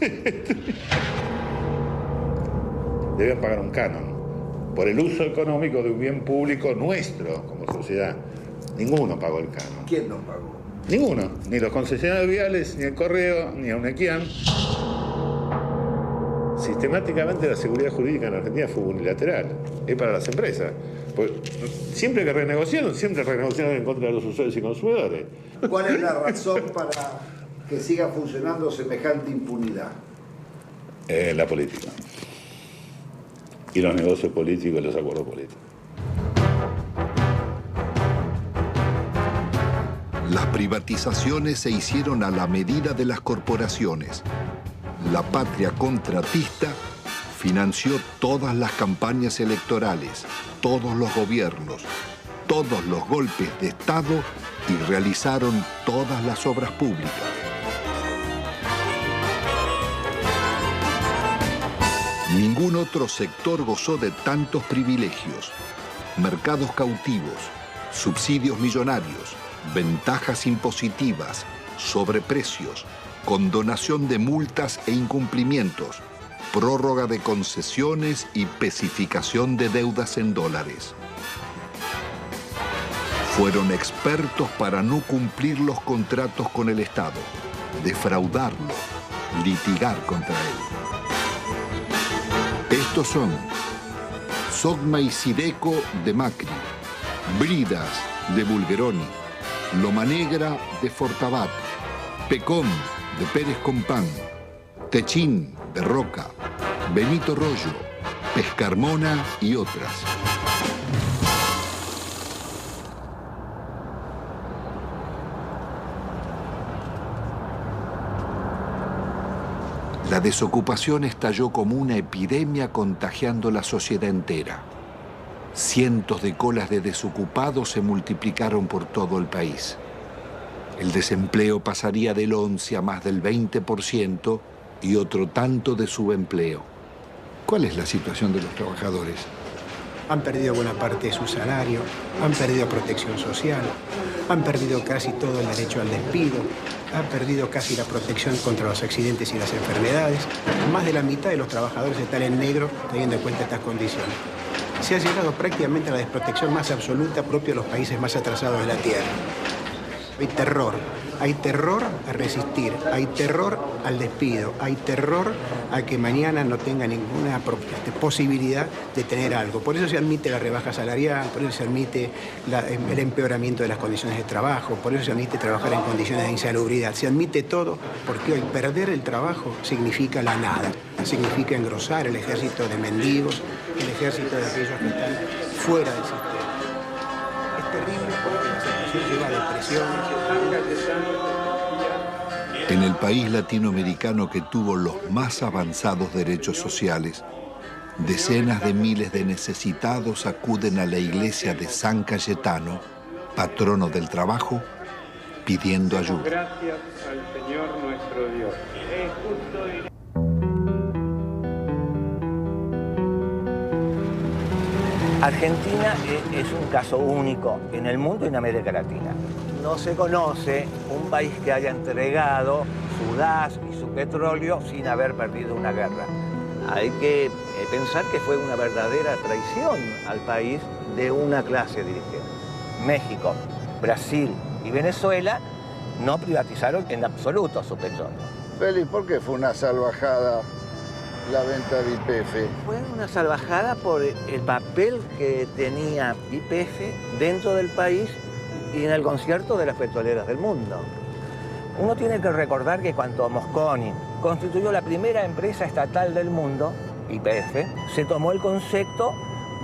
Deben pagar un canon por el uso económico de un bien público nuestro como sociedad. Ninguno pagó el canon. ¿Quién no pagó? Ninguno. Ni los concesionarios viales, ni el Correo, ni Unequian. Sistemáticamente la seguridad jurídica en Argentina fue unilateral. Es para las empresas. Pues, siempre que renegociaron en contra de los usuarios y consumidores. ¿Cuál es la razón para que siga funcionando semejante impunidad? La política. Y los negocios políticos y los acuerdos políticos. Las privatizaciones se hicieron a la medida de las corporaciones. La patria contratista financió todas las campañas electorales, todos los gobiernos, todos los golpes de Estado y realizaron todas las obras públicas. Ningún otro sector gozó de tantos privilegios, mercados cautivos, subsidios millonarios, ventajas impositivas, sobreprecios, condonación de multas e incumplimientos, prórroga de concesiones y especificación de deudas en dólares. Fueron expertos para no cumplir los contratos con el Estado, defraudarlo, litigar contra él. Estos son Sogma y Sideco de Macri, Bridas de Bulgeroni, Loma Negra de Fortabat, Pecom de Pérez Compán, Techín de Roca, Benito Rollo, Pescarmona y otras. La desocupación estalló como una epidemia contagiando la sociedad entera. Cientos de colas de desocupados se multiplicaron por todo el país. El desempleo pasaría del 11 a más del 20% y otro tanto de subempleo. ¿Cuál es la situación de los trabajadores? Han perdido buena parte de su salario, han perdido protección social, han perdido casi todo el derecho al despido, han perdido casi la protección contra los accidentes y las enfermedades. Más de la mitad de los trabajadores están en negro teniendo en cuenta estas condiciones. Se ha llegado prácticamente a la desprotección más absoluta propia de los países más atrasados de la Tierra. Hay terror a resistir, hay terror al despido, hay terror a que mañana no tenga ninguna posibilidad de tener algo. Por eso se admite la rebaja salarial, por eso se admite el empeoramiento de las condiciones de trabajo, por eso se admite trabajar en condiciones de insalubridad. Se admite todo porque hoy perder el trabajo significa la nada, significa engrosar el ejército de mendigos, el ejército de aquellos que están fuera del sistema. Es terrible porque la situación lleva a depresiones. En el país latinoamericano que tuvo los más avanzados derechos sociales, decenas de miles de necesitados acuden a la iglesia de San Cayetano, patrono del trabajo, pidiendo ayuda. Gracias al Señor nuestro Dios. Es justo y... Argentina es un caso único en el mundo y en América Latina. No se conoce un país que haya entregado su gas y su petróleo sin haber perdido una guerra. Hay que pensar que fue una verdadera traición al país de una clase dirigente. México, Brasil y Venezuela no privatizaron en absoluto su petróleo. Félix, ¿por qué fue una salvajada la venta de YPF? Fue una salvajada por el papel que tenía YPF dentro del país y en el concierto de las petroleras del mundo. Uno tiene que recordar que cuando Mosconi constituyó la primera empresa estatal del mundo, YPF, se tomó el concepto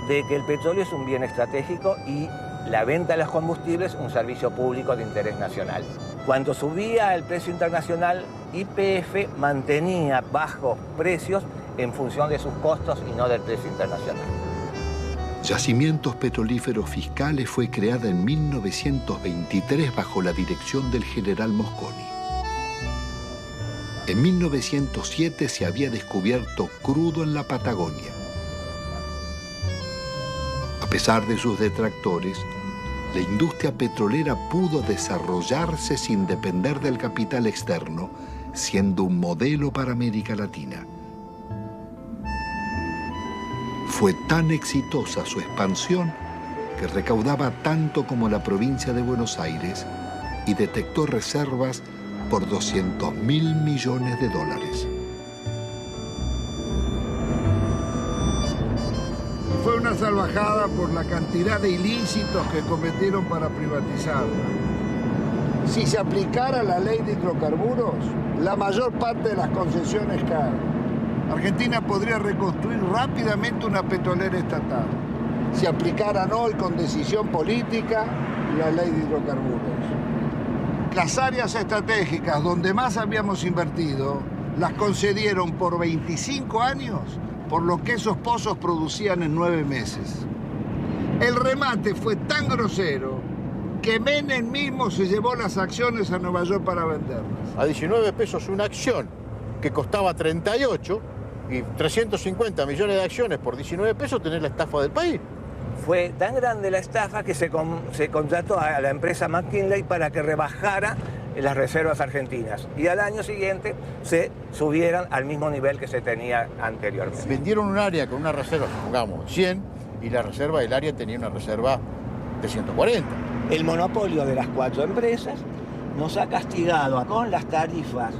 de que el petróleo es un bien estratégico y la venta de los combustibles un servicio público de interés nacional. Cuando subía el precio internacional, YPF mantenía bajos precios en función de sus costos y no del precio internacional. Yacimientos Petrolíferos Fiscales fue creada en 1923 bajo la dirección del general Mosconi. En 1907 se había descubierto crudo en la Patagonia. A pesar de sus detractores, la industria petrolera pudo desarrollarse sin depender del capital externo, siendo un modelo para América Latina. Fue tan exitosa su expansión que recaudaba tanto como la provincia de Buenos Aires y detectó reservas por $200.000 millones. Fue una salvajada por la cantidad de ilícitos que cometieron para privatizarla. Si se aplicara la ley de hidrocarburos, la mayor parte de las concesiones caen. Argentina podría reconstruir rápidamente una petrolera estatal si aplicaran hoy con decisión política la ley de hidrocarburos. Las áreas estratégicas donde más habíamos invertido las concedieron por 25 años por lo que esos pozos producían en 9 meses. El remate fue tan grosero que Menem mismo se llevó las acciones a Nueva York para venderlas. A 19 pesos una acción que costaba 38 y 350 millones de acciones por 19 pesos, tenés la estafa del país. Fue tan grande la estafa que se contrató a la empresa McKinley para que rebajara las reservas argentinas y al año siguiente se subieran al mismo nivel que se tenía anteriormente. Vendieron un área con una reserva, supongamos, 100, y la reserva del área tenía una reserva de 140. El monopolio de las 4 empresas nos ha castigado con las tarifas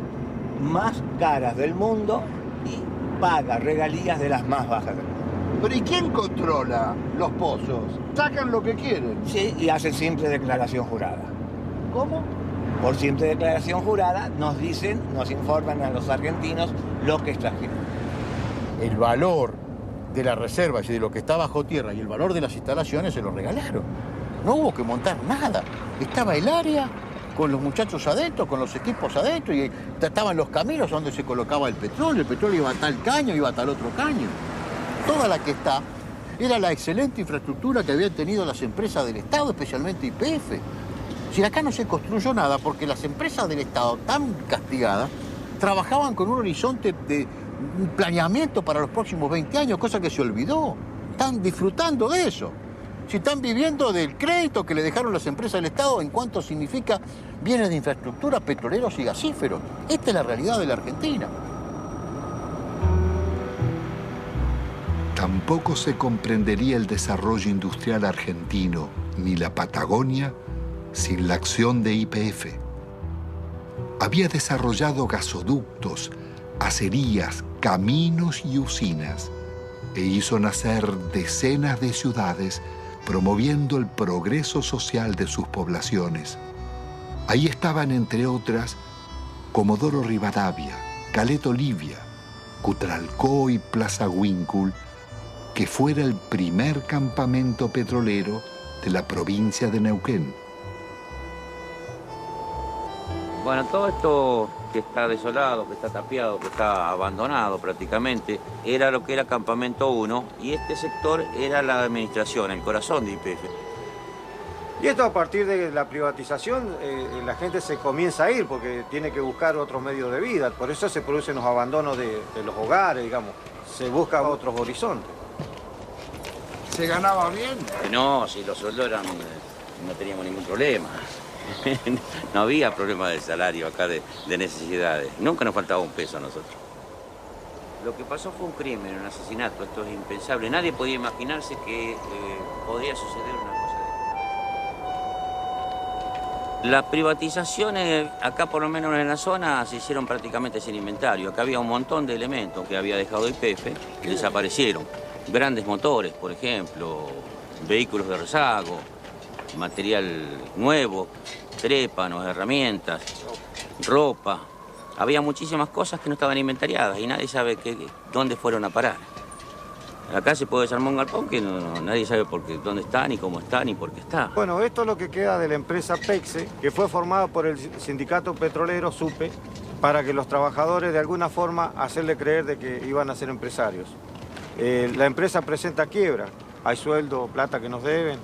más caras del mundo y paga regalías de las más bajas del mundo. ¿Pero y quién controla los pozos? Sacan lo que quieren. Sí, y hacen simple declaración jurada. ¿Cómo? Por simple declaración jurada nos dicen, nos informan a los argentinos lo que extrajeron. El valor de las reservas y de lo que está bajo tierra y el valor de las instalaciones se lo regalaron. No hubo que montar nada. Estaba el área con los muchachos adentro, con los equipos adentro, y estaban los caminos donde se colocaba el petróleo iba a tal caño, iba a tal otro caño. Toda la que está era la excelente infraestructura que habían tenido las empresas del Estado, especialmente YPF. Si acá no se construyó nada porque las empresas del Estado, tan castigadas, trabajaban con un horizonte de un planeamiento para los próximos 20 años, cosa que se olvidó. Están disfrutando de eso. Si están viviendo del crédito que le dejaron las empresas del Estado en cuanto significa bienes de infraestructura, petroleros y gasíferos. Esta es la realidad de la Argentina. Tampoco se comprendería el desarrollo industrial argentino ni la Patagonia sin la acción de YPF. Había desarrollado gasoductos, acerías, caminos y usinas e hizo nacer decenas de ciudades promoviendo el progreso social de sus poblaciones. Ahí estaban, entre otras, Comodoro Rivadavia, Caleta Olivia, Cutralcó y Plaza Huíncul, que fuera el primer campamento petrolero de la provincia de Neuquén. Bueno, todo esto que está desolado, que está tapiado, que está abandonado prácticamente, era lo que era Campamento 1 y este sector era la administración, el corazón de YPF. Y esto a partir de la privatización, la gente se comienza a ir porque tiene que buscar otros medios de vida. Por eso se producen los abandonos de los hogares, digamos. Se busca otros horizontes. ¿Se ganaba bien? No, si los sueldos eran, no teníamos ningún problema. No había problema de salario acá, de necesidades. Nunca nos faltaba un peso a nosotros. Lo que pasó fue un crimen, un asesinato. Esto es impensable. Nadie podía imaginarse que podría suceder una cosa de esta. Las privatizaciones, acá por lo menos en la zona, se hicieron prácticamente sin inventario. Acá había un montón de elementos que había dejado YPF que desaparecieron. Grandes motores, por ejemplo, vehículos de rezago, material nuevo, trépanos, herramientas, ropa. Había muchísimas cosas que no estaban inventariadas y nadie sabe dónde fueron a parar. Acá se puede desarmar un galpón que nadie sabe dónde está, ni cómo está, ni por qué está. Bueno, esto es lo que queda de la empresa PEXE, que fue formada por el sindicato petrolero SUPE, para que los trabajadores de alguna forma hacerle creer de que iban a ser empresarios. La empresa presenta quiebra, hay sueldo, plata que nos deben.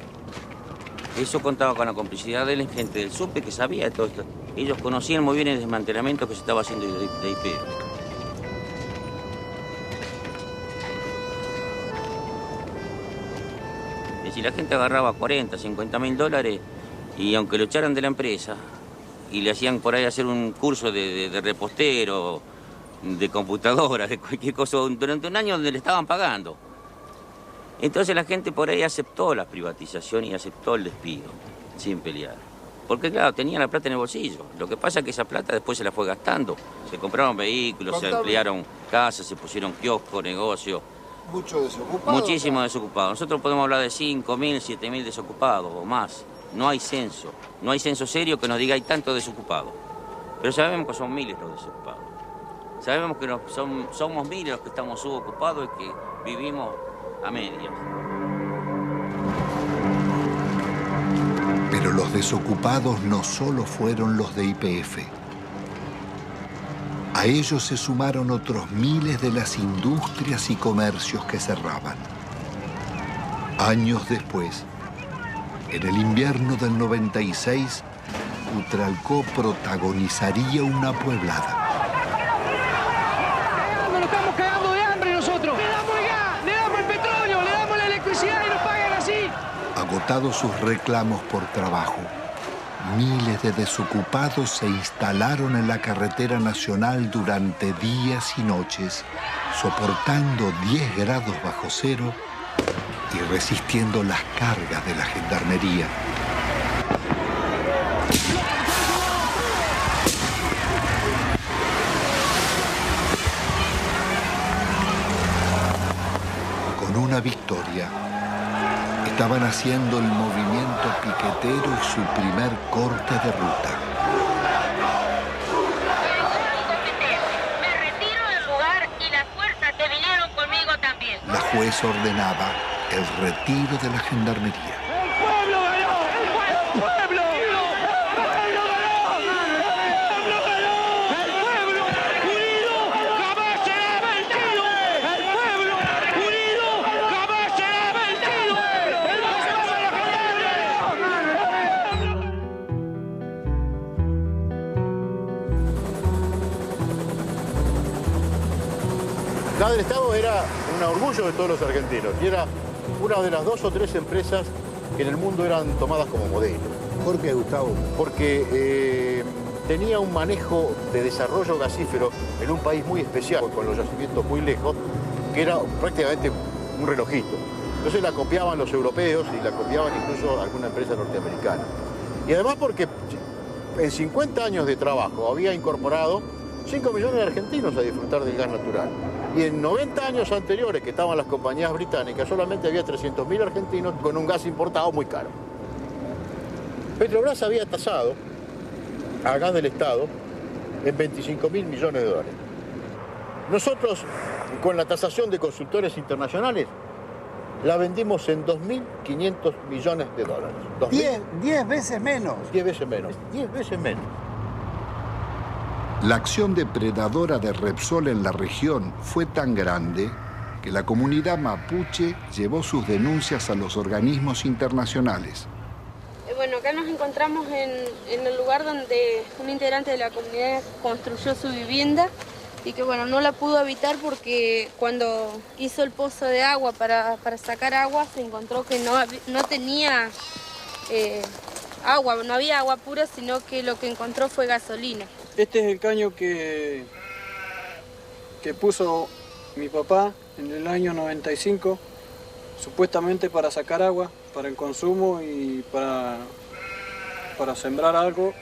Eso contaba con la complicidad de la gente del SUPE que sabía de todo esto. Ellos conocían muy bien el desmantelamiento que se estaba haciendo de YPF. Si la gente agarraba 40, 50 mil dólares y aunque lo echaran de la empresa y le hacían por ahí hacer un curso de repostero, de computadora, de cualquier cosa, durante un año donde le estaban pagando. Entonces la gente por ahí aceptó la privatización y aceptó el despido, sin pelear. Porque claro, tenía la plata en el bolsillo. Lo que pasa es que esa plata después se la fue gastando. Se compraron vehículos, se ampliaron casas, se pusieron kioscos, negocios. Mucho desocupado. Muchísimo desocupado. Nosotros podemos hablar de 5.000, 7.000 desocupados o más. No hay censo. No hay censo serio que nos diga hay tanto desocupados. Pero sabemos que son miles los desocupados. Sabemos que somos miles los que estamos subocupados y que vivimos a medias. Pero los desocupados no solo fueron los de YPF. A ellos se sumaron otros miles de las industrias y comercios que cerraban. Años después, en el invierno del 96, Utralcó protagonizaría una pueblada. Nos estamos cagando de hambre nosotros. Le damos el gas, le damos el petróleo, le damos la electricidad y nos pagan así. Agotados sus reclamos por trabajo, miles de desocupados se instalaron en la carretera nacional durante días y noches, soportando 10 grados bajo cero y resistiendo las cargas de la gendarmería. Con una victoria, estaban haciendo el movimiento piquetero y su primer corte de ruta. Me retiro del lugar y las fuerzas que vinieron conmigo también. La jueza ordenaba el retiro de la gendarmería. ¡El pueblo ganó! ¡El pueblo! ¡El pueblo ganó! ¡El pueblo ganó! ¡El pueblo unido jamás será vencido! ¡El pueblo unido jamás será vencido! ¡El pueblo de la La del Estado era un orgullo de todos los argentinos y era una de las 2 o 3 empresas que en el mundo eran tomadas como modelo. ¿Por qué, Gustavo? Porque tenía un manejo de desarrollo gasífero en un país muy especial, con los yacimientos muy lejos, que era prácticamente un relojito. Entonces la copiaban los europeos y la copiaban incluso alguna empresa norteamericana. Y además porque en 50 años de trabajo había incorporado 5 millones de argentinos a disfrutar del gas natural. Y en 90 años anteriores que estaban las compañías británicas, solamente había 300.000 argentinos con un gas importado muy caro. Petrobras había tasado a gas del Estado en 25.000 millones de dólares. Nosotros, con la tasación de consultores internacionales, la vendimos en 2.500 millones de dólares. 10 veces menos. 10 veces menos. 10 veces menos. La acción depredadora de Repsol en la región fue tan grande que la comunidad mapuche llevó sus denuncias a los organismos internacionales. Bueno, acá nos encontramos en el lugar donde un integrante de la comunidad construyó su vivienda y que bueno, no la pudo habitar porque cuando hizo el pozo de agua para sacar agua se encontró que no tenía agua, no había agua pura, sino que lo que encontró fue gasolina. Este es el caño que puso mi papá en el año 95, supuestamente para sacar agua, para el consumo y para para sembrar algo.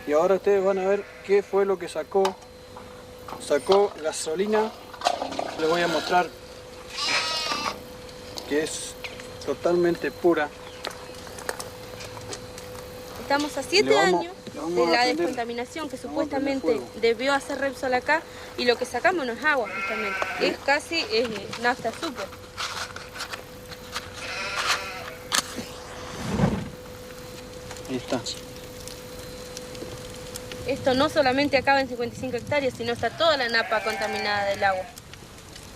Y ahora ustedes van a ver qué fue lo que sacó. Sacó gasolina. Les voy a mostrar que es totalmente pura. Estamos a 7 años de la descontaminación que supuestamente debió hacer Repsol acá, y lo que sacamos no es agua, justamente. Es casi nafta súper. Ahí está. Esto no solamente acaba en 55 hectáreas, sino está toda la napa contaminada del agua.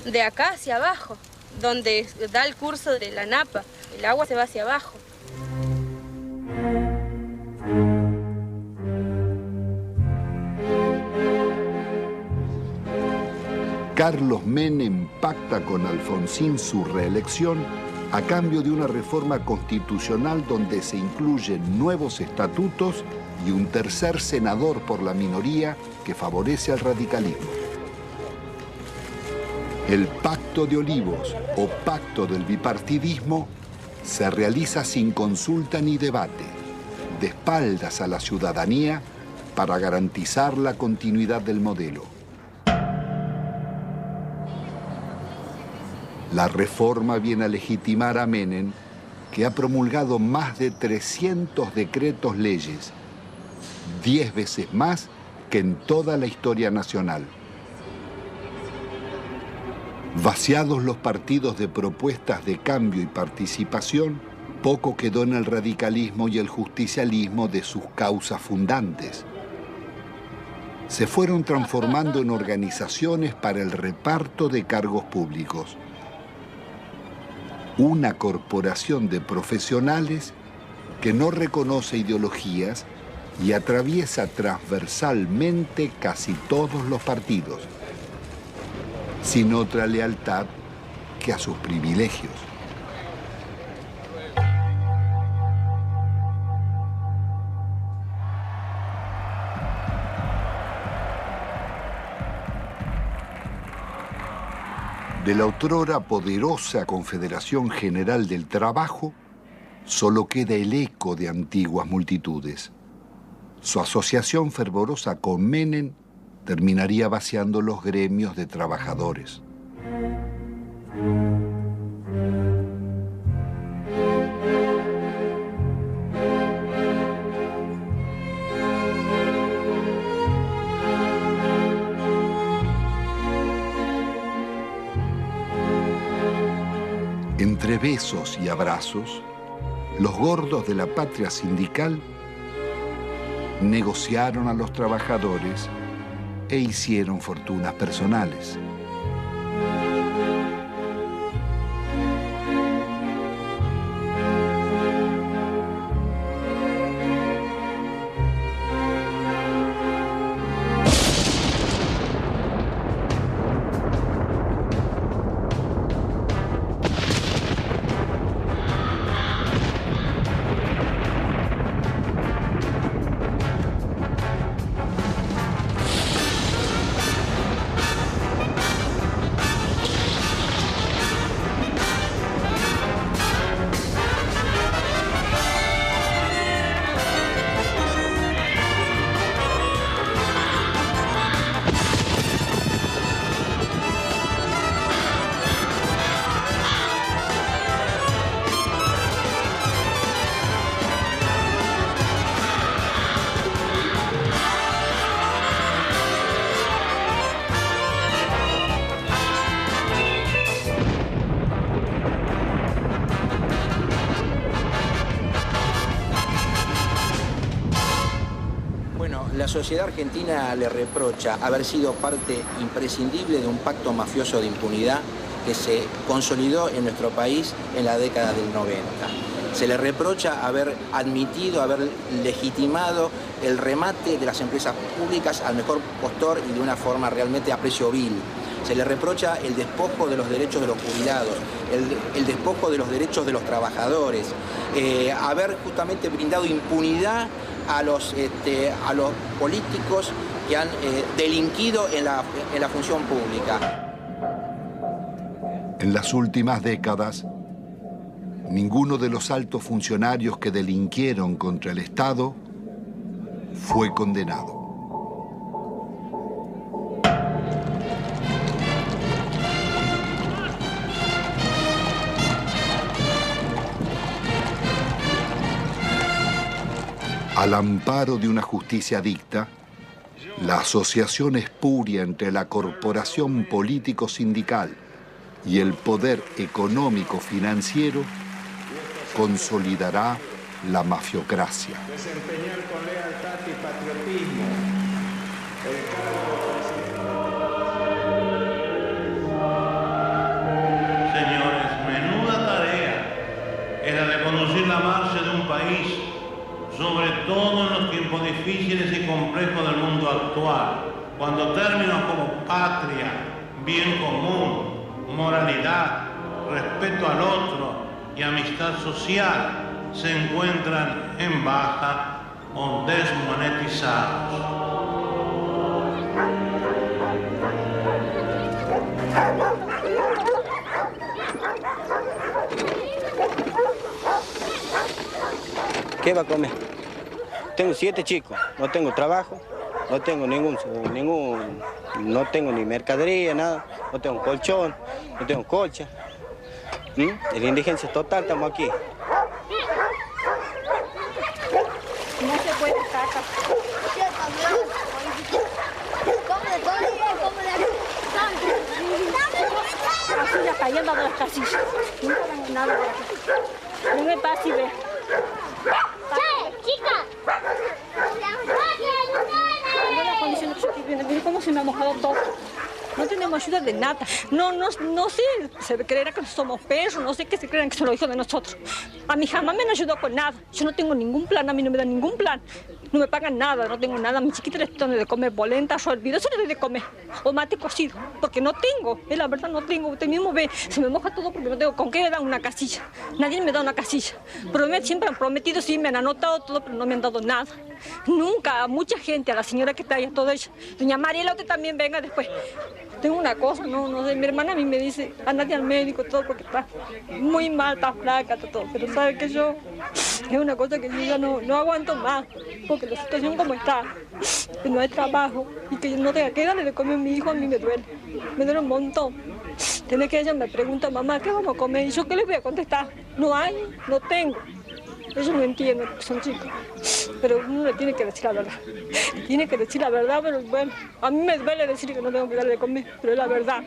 De acá hacia abajo, donde da el curso de la napa, el agua se va hacia abajo. Carlos Menem pacta con Alfonsín su reelección a cambio de una reforma constitucional donde se incluyen nuevos estatutos y un tercer senador por la minoría que favorece al radicalismo. El Pacto de Olivos o Pacto del Bipartidismo se realiza sin consulta ni debate, de espaldas a la ciudadanía para garantizar la continuidad del modelo. La reforma viene a legitimar a Menem, que ha promulgado más de 300 decretos leyes, 10 veces más que en toda la historia nacional. Vaciados los partidos de propuestas de cambio y participación, poco quedó en el radicalismo y el justicialismo de sus causas fundantes. Se fueron transformando en organizaciones para el reparto de cargos públicos. Una corporación de profesionales que no reconoce ideologías y atraviesa transversalmente casi todos los partidos, sin otra lealtad que a sus privilegios. De la otrora poderosa Confederación General del Trabajo, solo queda el eco de antiguas multitudes. Su asociación fervorosa con Menem terminaría vaciando los gremios de trabajadores. Entre besos y abrazos, los gordos de la patria sindical negociaron a los trabajadores e hicieron fortunas personales. La sociedad argentina le reprocha haber sido parte imprescindible de un pacto mafioso de impunidad que se consolidó en nuestro país en la década del 90. Se le reprocha haber admitido, haber legitimado el remate de las empresas públicas al mejor postor y de una forma realmente a precio vil. Se le reprocha el despojo de los derechos de los jubilados, el despojo de los derechos de los trabajadores, haber justamente brindado impunidad a los políticos que han delinquido en la función pública. En las últimas décadas, ninguno de los altos funcionarios que delinquieron contra el Estado fue condenado. Al amparo de una justicia dicta, la asociación espuria entre la corporación político-sindical y el poder económico-financiero consolidará la mafiocracia. Desempeñar con lealtad y patriotismo el cargo de Señores, menuda tarea es la de conducir la marcha de un país, sobre todo en los tiempos difíciles y complejos del mundo actual, cuando términos como patria, bien común, moralidad, respeto al otro y amistad social se encuentran en baja o desmonetizados. ¿Qué va a comer? Tengo 7 chicos, no tengo trabajo, no tengo no tengo ni mercadería, nada, no tengo colchón, no tengo colcha. En la indigencia total estamos aquí. No se puede estar acá. Así ya cayendo de las casillas. Nunca dan nada por aquí. No me pasa y ve. ¡Chica! Mira la condición que yo estoy viendo, mira cómo se me ha mojado todo. No tenemos ayuda de nada. No sé, se creerá que somos perros, no sé qué se creerán que son los hijos de nosotros. A mí jamás me han ayudado con nada. Yo no tengo ningún plan, a mí no me dan ningún plan. No me pagan nada, no tengo nada. A mi chiquita les doy de comer polenta, hervido, eso les doy de comer. O mate cocido, porque no tengo. La verdad no tengo. Usted mismo ve, se me moja todo porque no tengo. ¿Con qué me dan una casilla? Nadie me da una casilla. Siempre han prometido, sí, me han anotado todo, pero no me han dado nada. Nunca, a mucha gente, a la señora que está ahí, a toda ella. Doña Mariela, usted también venga después. Tengo una cosa, no sé, mi hermana a mí me dice, andate al médico, todo, porque está muy mal, está flaca, todo. Pero sabe que yo, es una cosa que yo ya no aguanto más, porque la situación como está, que no hay trabajo y que yo no tenga que darle de comer a mi hijo, a mí me duele un montón. Tiene que ella me pregunta, mamá, ¿qué vamos a comer? Y yo, ¿qué les voy a contestar? No hay, no tengo. Ellos no entienden, son chicos, pero uno le tiene que decir la verdad. Tiene que decir la verdad, pero bueno, a mí me duele decir que no tengo que darle de comer, pero es la verdad.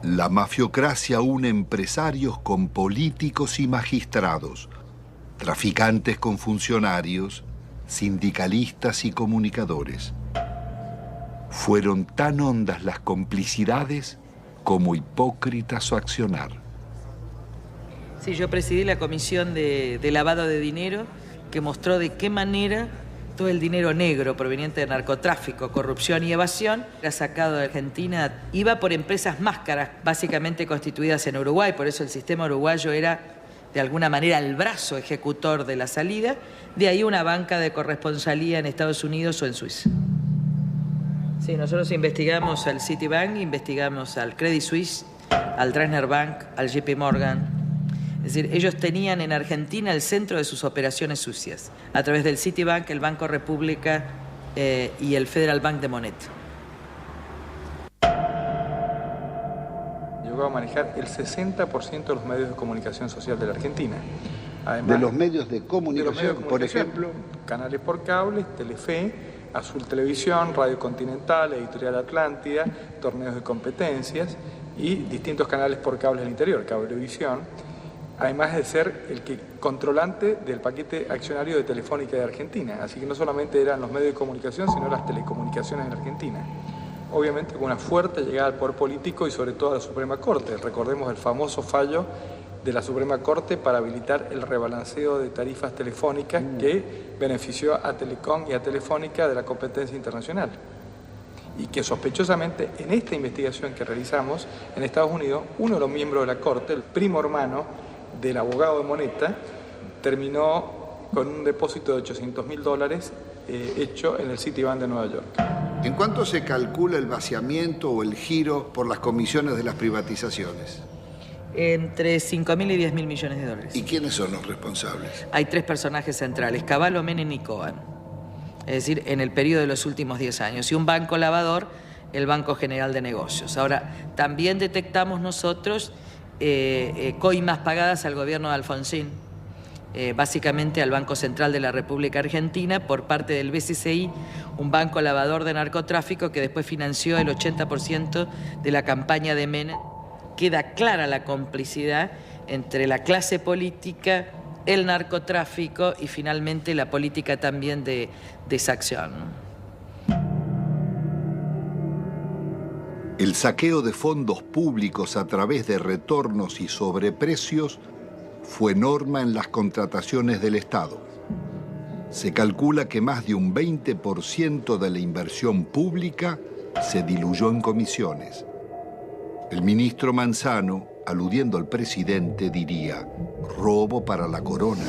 La mafiocracia une empresarios con políticos y magistrados, traficantes con funcionarios, sindicalistas y comunicadores. Fueron tan hondas las complicidades como hipócrita su accionar. Sí, yo presidí la comisión de lavado de dinero que mostró de qué manera todo el dinero negro proveniente de narcotráfico, corrupción y evasión era sacado de Argentina. Iba por empresas máscaras, básicamente constituidas en Uruguay, por eso el sistema uruguayo era de alguna manera el brazo ejecutor de la salida, de ahí una banca de corresponsalía en Estados Unidos o en Suiza. Sí, nosotros investigamos al Citibank, investigamos al Credit Suisse, al Dresdner Bank, al JP Morgan. Es decir, ellos tenían en Argentina el centro de sus operaciones sucias, a través del Citibank, el Banco República y el Federal Bank de Moneta. Llegó a manejar el 60% de los medios de comunicación social de la Argentina. Además, de los medios de comunicación, por ejemplo, canales por cable, Telefe, Azul Televisión, Radio Continental, Editorial Atlántida, torneos de competencias y distintos canales por cable del interior, Cablevisión, además de ser el controlante del paquete accionario de Telefónica de Argentina. Así que no solamente eran los medios de comunicación, sino las telecomunicaciones en Argentina. Obviamente con una fuerte llegada al poder político y sobre todo a la Suprema Corte. Recordemos el famoso fallo de la Suprema Corte para habilitar el rebalanceo de tarifas telefónicas que benefició a Telecom y a Telefónica de la competencia internacional. Y que sospechosamente en esta investigación que realizamos en Estados Unidos, uno de los miembros de la Corte, el primo hermano del abogado de Moneta, terminó con un depósito de $800.000 hecho en el Citibank de Nueva York. ¿En cuánto se calcula el vaciamiento o el giro por las comisiones de las privatizaciones? Entre 5.000 y 10.000 millones de dólares. ¿Y quiénes son los responsables? Hay 3 personajes centrales, Cavallo, Menem y Cohen. Es decir, en el periodo de los últimos 10 años. Y un banco lavador, el Banco General de Negocios. Ahora, también detectamos nosotros coimas pagadas al gobierno de Alfonsín, básicamente al Banco Central de la República Argentina, por parte del BCCI, un banco lavador de narcotráfico que después financió el 80% de la campaña de Menem. Queda clara la complicidad entre la clase política, el narcotráfico y finalmente la política también de exacción. El saqueo de fondos públicos a través de retornos y sobreprecios fue norma en las contrataciones del Estado. Se calcula que más de un 20% de la inversión pública se diluyó en comisiones. El ministro Manzano, aludiendo al presidente, diría: robo para la corona.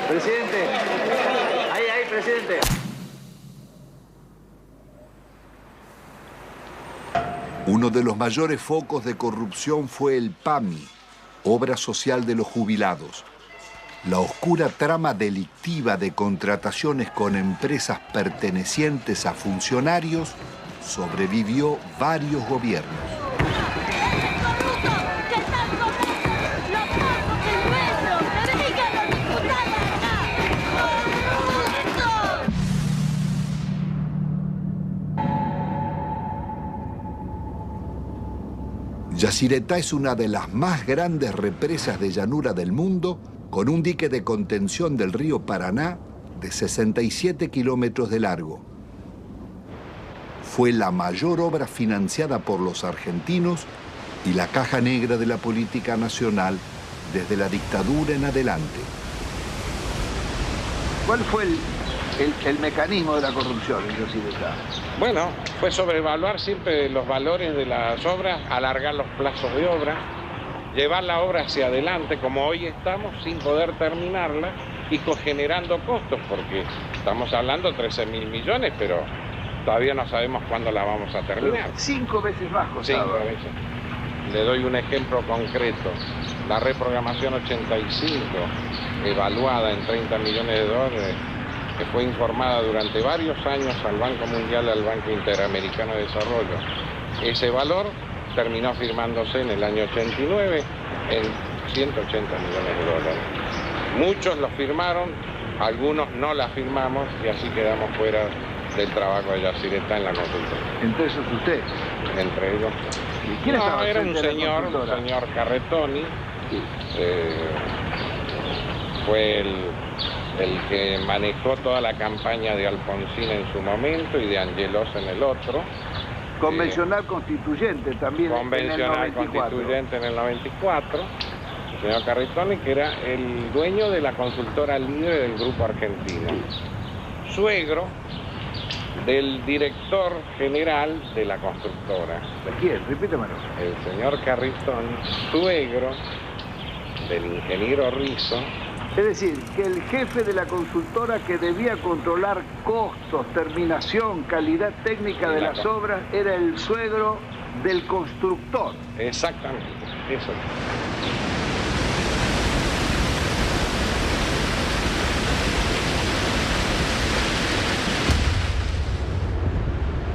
Presidente, ahí, presidente. Uno de los mayores focos de corrupción fue el PAMI, Obra Social de los Jubilados. La oscura trama delictiva de contrataciones con empresas pertenecientes a funcionarios sobrevivió varios gobiernos. Yacyretá es una de las más grandes represas de llanura del mundo, con un dique de contención del río Paraná de 67 kilómetros de largo. Fue la mayor obra financiada por los argentinos y la caja negra de la política nacional desde la dictadura en adelante. ¿Cuál fue el mecanismo de la corrupción en Yacyretá? Bueno, fue sobrevaluar siempre los valores de las obras, alargar los plazos de obra, llevar la obra hacia adelante como hoy estamos sin poder terminarla y generando costos, porque estamos hablando de 13.000 millones, pero todavía no sabemos cuándo la vamos a terminar. 5 veces más costaba. 5 veces. Le doy un ejemplo concreto. La reprogramación 85, evaluada en 30 millones de dólares, que fue informada durante varios años al Banco Mundial y al Banco Interamericano de Desarrollo. Ese valor terminó firmándose en el año 89 en 180 millones de dólares. Muchos lo firmaron, algunos no la firmamos y así quedamos fuera del trabajo de Yacyretá en la consultora. ¿Entre esos usted? Entre ellos. ¿Y quién estaba era un frente a la señor Carretoni. Fue el que manejó toda la campaña de Alfonsín en su momento y de Angelos en el otro. Convencional constituyente también convencional en el 94. Constituyente en el 94. El señor Carretoni, que era el dueño de la consultora libre del Grupo Argentino. Suegro del director general de la constructora. ¿De quién? Repítemelo. El señor Carretoni, suegro del ingeniero Rizzo. Es decir, que el jefe de la consultora que debía controlar costos, terminación, calidad técnica de las obras, era el suegro del constructor. Exactamente, eso.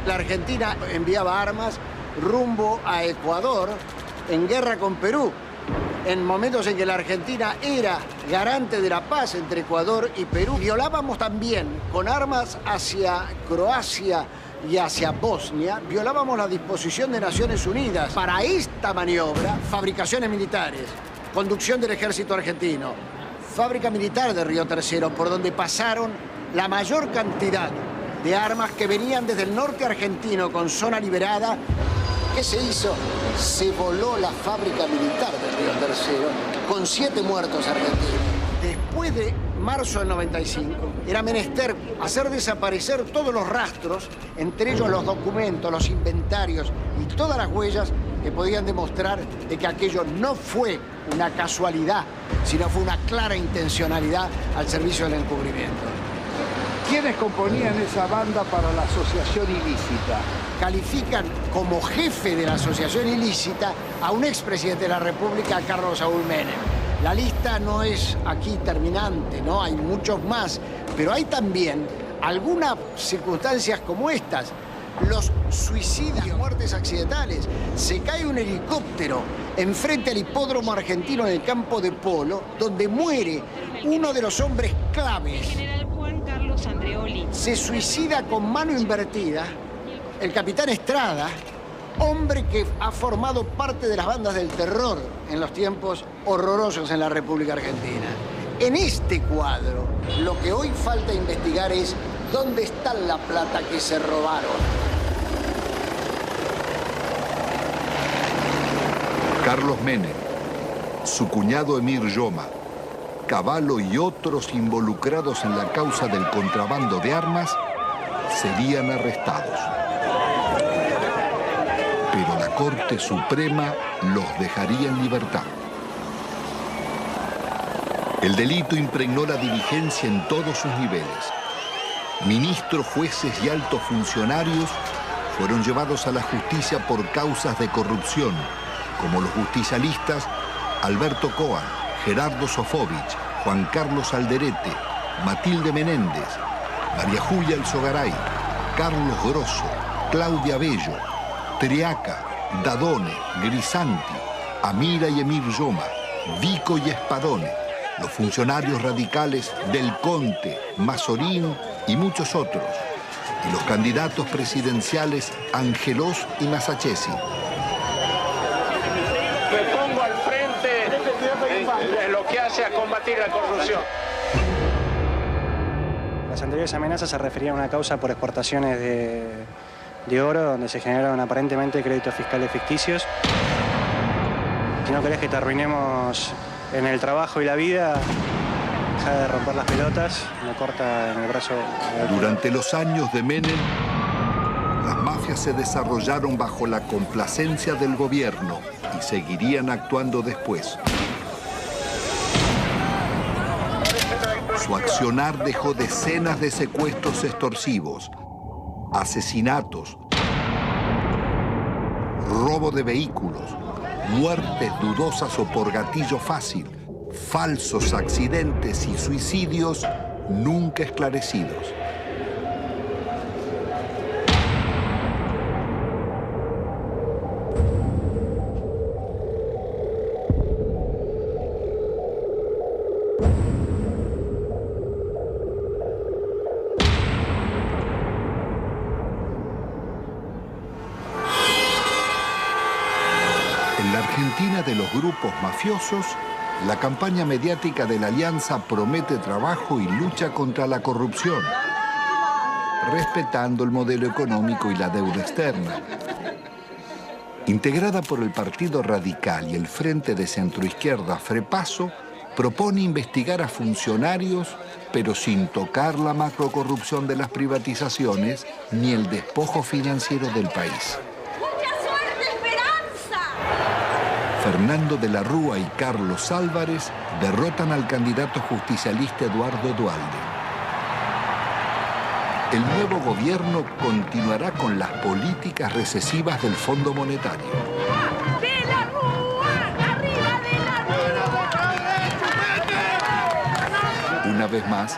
La Argentina enviaba armas rumbo a Ecuador en guerra con Perú, en momentos en que la Argentina era garante de la paz entre Ecuador y Perú. Violábamos también con armas hacia Croacia y hacia Bosnia, violábamos la disposición de Naciones Unidas para esta maniobra, fabricaciones militares, conducción del ejército argentino, fábrica militar de Río Tercero, por donde pasaron la mayor cantidad de armas que venían desde el norte argentino con zona liberada. ¿Qué se hizo? Se voló la fábrica militar de Río Tercero con 7 muertos argentinos. Después de marzo del 95, era menester hacer desaparecer todos los rastros, entre ellos los documentos, los inventarios y todas las huellas que podían demostrar de que aquello no fue una casualidad, sino fue una clara intencionalidad al servicio del encubrimiento. ¿Quiénes componían esa banda para la asociación ilícita? Califican como jefe de la asociación ilícita a un expresidente de la República, Carlos Saúl Menem. La lista no es aquí terminante, ¿no? Hay muchos más, pero hay también algunas circunstancias como estas. Los suicidios, muertes accidentales. Se cae un helicóptero enfrente al hipódromo argentino en el campo de polo, donde muere uno de los hombres claves. El general Juan Carlos Andreoli. Se suicida con mano invertida el capitán Estrada, hombre que ha formado parte de las bandas del terror en los tiempos horrorosos en la República Argentina. En este cuadro, lo que hoy falta investigar es dónde está la plata que se robaron. Carlos Menem, su cuñado Emir Yoma, Cavallo y otros involucrados en la causa del contrabando de armas serían arrestados. Pero la Corte Suprema los dejaría en libertad. El delito impregnó la dirigencia en todos sus niveles. Ministros, jueces y altos funcionarios fueron llevados a la justicia por causas de corrupción, como los justicialistas Alberto Coan, Gerardo Sofovich, Juan Carlos Alderete, Matilde Menéndez, María Julia Alzogaray, Carlos Grosso, Claudia Bello, Triaca, Dadone, Grisanti, Amira y Emir Yoma, Vico y Espadone, los funcionarios radicales Del Conte, Mazorín y muchos otros, y los candidatos presidenciales Angelós y Masachesi. Me pongo al frente de lo que hace a combatir la corrupción. Las anteriores amenazas se referían a una causa por exportaciones de oro, donde se generaron aparentemente créditos fiscales ficticios. Si no querés que te arruinemos en el trabajo y la vida, deja de romper las pelotas, me corta en el brazo. Durante los años de Menem, las mafias se desarrollaron bajo la complacencia del gobierno y seguirían actuando después. Su accionar dejó decenas de secuestros extorsivos, asesinatos, robo de vehículos, muertes dudosas o por gatillo fácil, falsos accidentes y suicidios nunca esclarecidos. En la Argentina de los grupos mafiosos, la campaña mediática de la Alianza promete trabajo y lucha contra la corrupción, respetando el modelo económico y la deuda externa. Integrada por el Partido Radical y el Frente de Centroizquierda Frepaso, propone investigar a funcionarios, pero sin tocar la macrocorrupción de las privatizaciones ni el despojo financiero del país. Fernando de la Rúa y Carlos Álvarez derrotan al candidato justicialista Eduardo Duhalde. El nuevo gobierno continuará con las políticas recesivas del Fondo Monetario. ¡De la Rúa! ¡Arriba de la Rúa! Una vez más,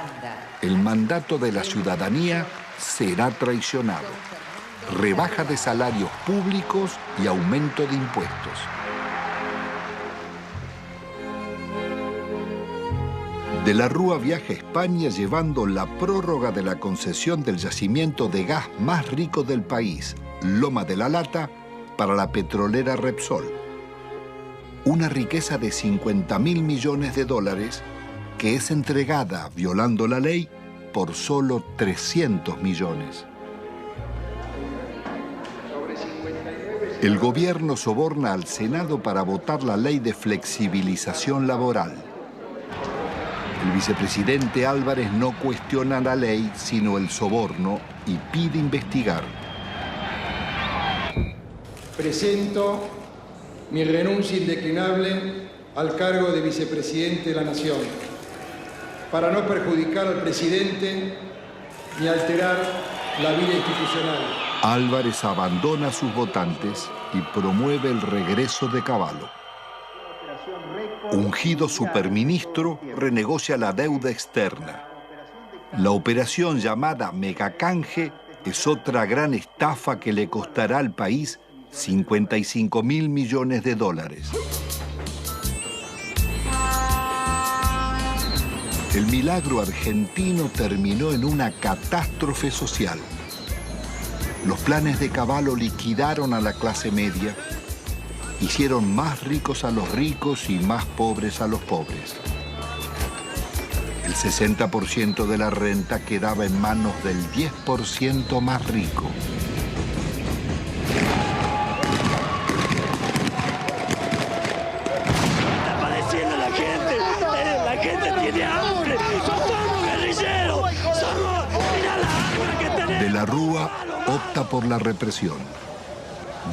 el mandato de la ciudadanía será traicionado. Rebaja de salarios públicos y aumento de impuestos. De la Rúa viaja a España llevando la prórroga de la concesión del yacimiento de gas más rico del país, Loma de la Lata, para la petrolera Repsol. Una riqueza de 50.000 millones de dólares que es entregada, violando la ley, por solo 300 millones. El gobierno soborna al Senado para votar la ley de flexibilización laboral. El vicepresidente Álvarez no cuestiona la ley, sino el soborno, y pide investigar. Presento mi renuncia indeclinable al cargo de vicepresidente de la Nación, para no perjudicar al presidente ni alterar la vida institucional. Álvarez abandona a sus votantes y promueve el regreso de Cavallo. Ungido superministro, renegocia la deuda externa. La operación llamada Megacanje es otra gran estafa que le costará al país 55.000 millones de dólares. El milagro argentino terminó en una catástrofe social. Los planes de Cavallo liquidaron a la clase media, hicieron más ricos a los ricos y más pobres a los pobres. El 60% de la renta quedaba en manos del 10% más rico. Está padeciendo la gente tiene hambre, somos guerrilleros, mira la hambre que tenemos. De la Rúa opta por la represión.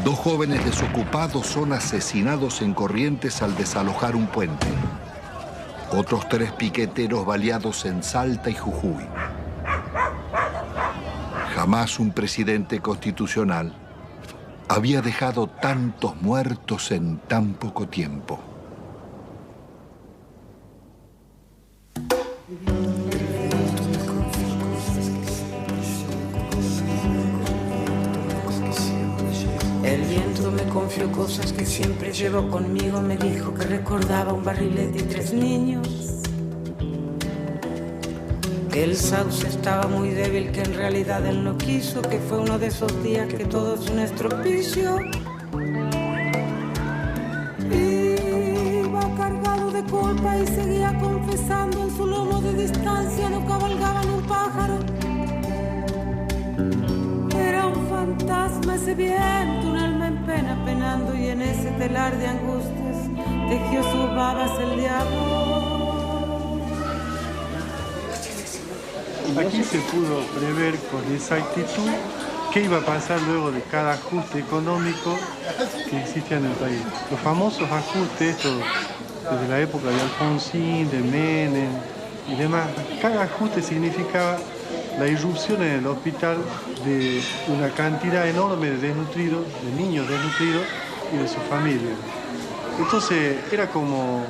2 jóvenes desocupados son asesinados en Corrientes al desalojar un puente. Otros 3 piqueteros baleados en Salta y Jujuy. Jamás un presidente constitucional había dejado tantos muertos en tan poco tiempo. El viento me confió cosas que siempre llevo conmigo. Me dijo que recordaba un barrilete y 3 niños. Que el sauce estaba muy débil, que en realidad él no quiso. Que fue uno de esos días que todo es un estropicio. Iba cargado de culpa y seguía confesando. En su lomo de distancia no cabalgaba ni un pájaro. Era un fantasma ese viento, un alma en pena penando, y en ese telar de angustias tejió sus babas el diablo. Aquí se pudo prever con exactitud qué iba a pasar luego de cada ajuste económico que existía en el país. Los famosos ajustes, estos desde la época de Alfonsín, de Menem y demás, cada ajuste significaba la irrupción en el hospital de una cantidad enorme de desnutridos, de niños desnutridos y de sus familias. Entonces era como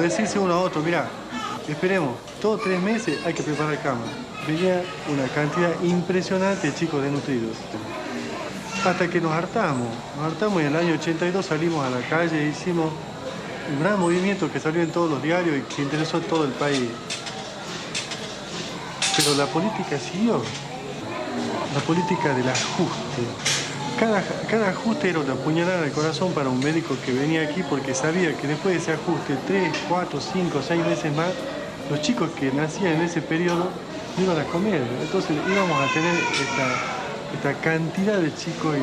decirse uno a otro, mira, esperemos, todos 3 meses hay que preparar cama. Venía una cantidad impresionante de chicos desnutridos. Hasta que nos hartamos y en el año 82 salimos a la calle e hicimos un gran movimiento que salió en todos los diarios y que interesó a todo el país. Pero la política siguió, la política del ajuste. Cada ajuste era una puñalada en el corazón para un médico que venía aquí porque sabía que después de ese ajuste, 3, 4, 5, 6 veces más, los chicos que nacían en ese periodo no iban a comer. Entonces íbamos a tener esta cantidad de chicos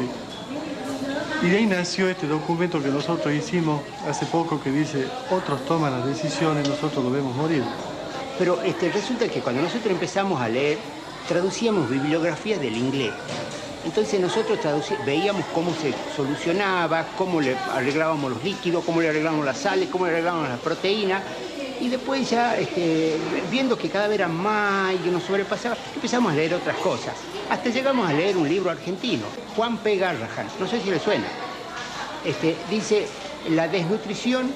y de ahí nació este documento que nosotros hicimos hace poco que dice, otros toman las decisiones, nosotros lo vemos morir. Pero resulta que cuando nosotros empezamos a leer, traducíamos bibliografía del inglés. Entonces nosotros veíamos cómo se solucionaba, cómo le arreglábamos los líquidos, cómo le arreglábamos las sales, cómo le arreglábamos las proteínas. Y después ya, viendo que cada vez era más y que nos sobrepasaba, empezamos a leer otras cosas. Hasta llegamos a leer un libro argentino, Juan P. Garrahan, no sé si le suena. Dice, la desnutrición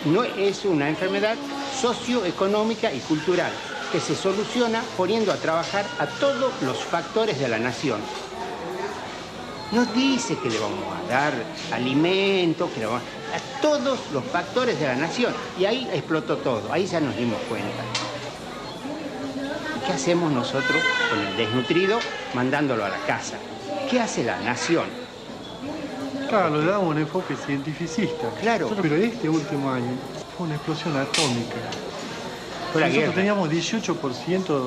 no es una enfermedad socioeconómica y cultural que se soluciona poniendo a trabajar a todos los factores de la nación. Nos dice que le vamos a dar alimento, que le vamos a todos los factores de la nación. Y ahí explotó todo, ahí ya nos dimos cuenta. ¿Qué hacemos nosotros con el desnutrido mandándolo a la casa? ¿Qué hace la nación? Claro, le damos un enfoque cientificista. Claro. Pero este último año fue una explosión atómica. Nosotros teníamos 18%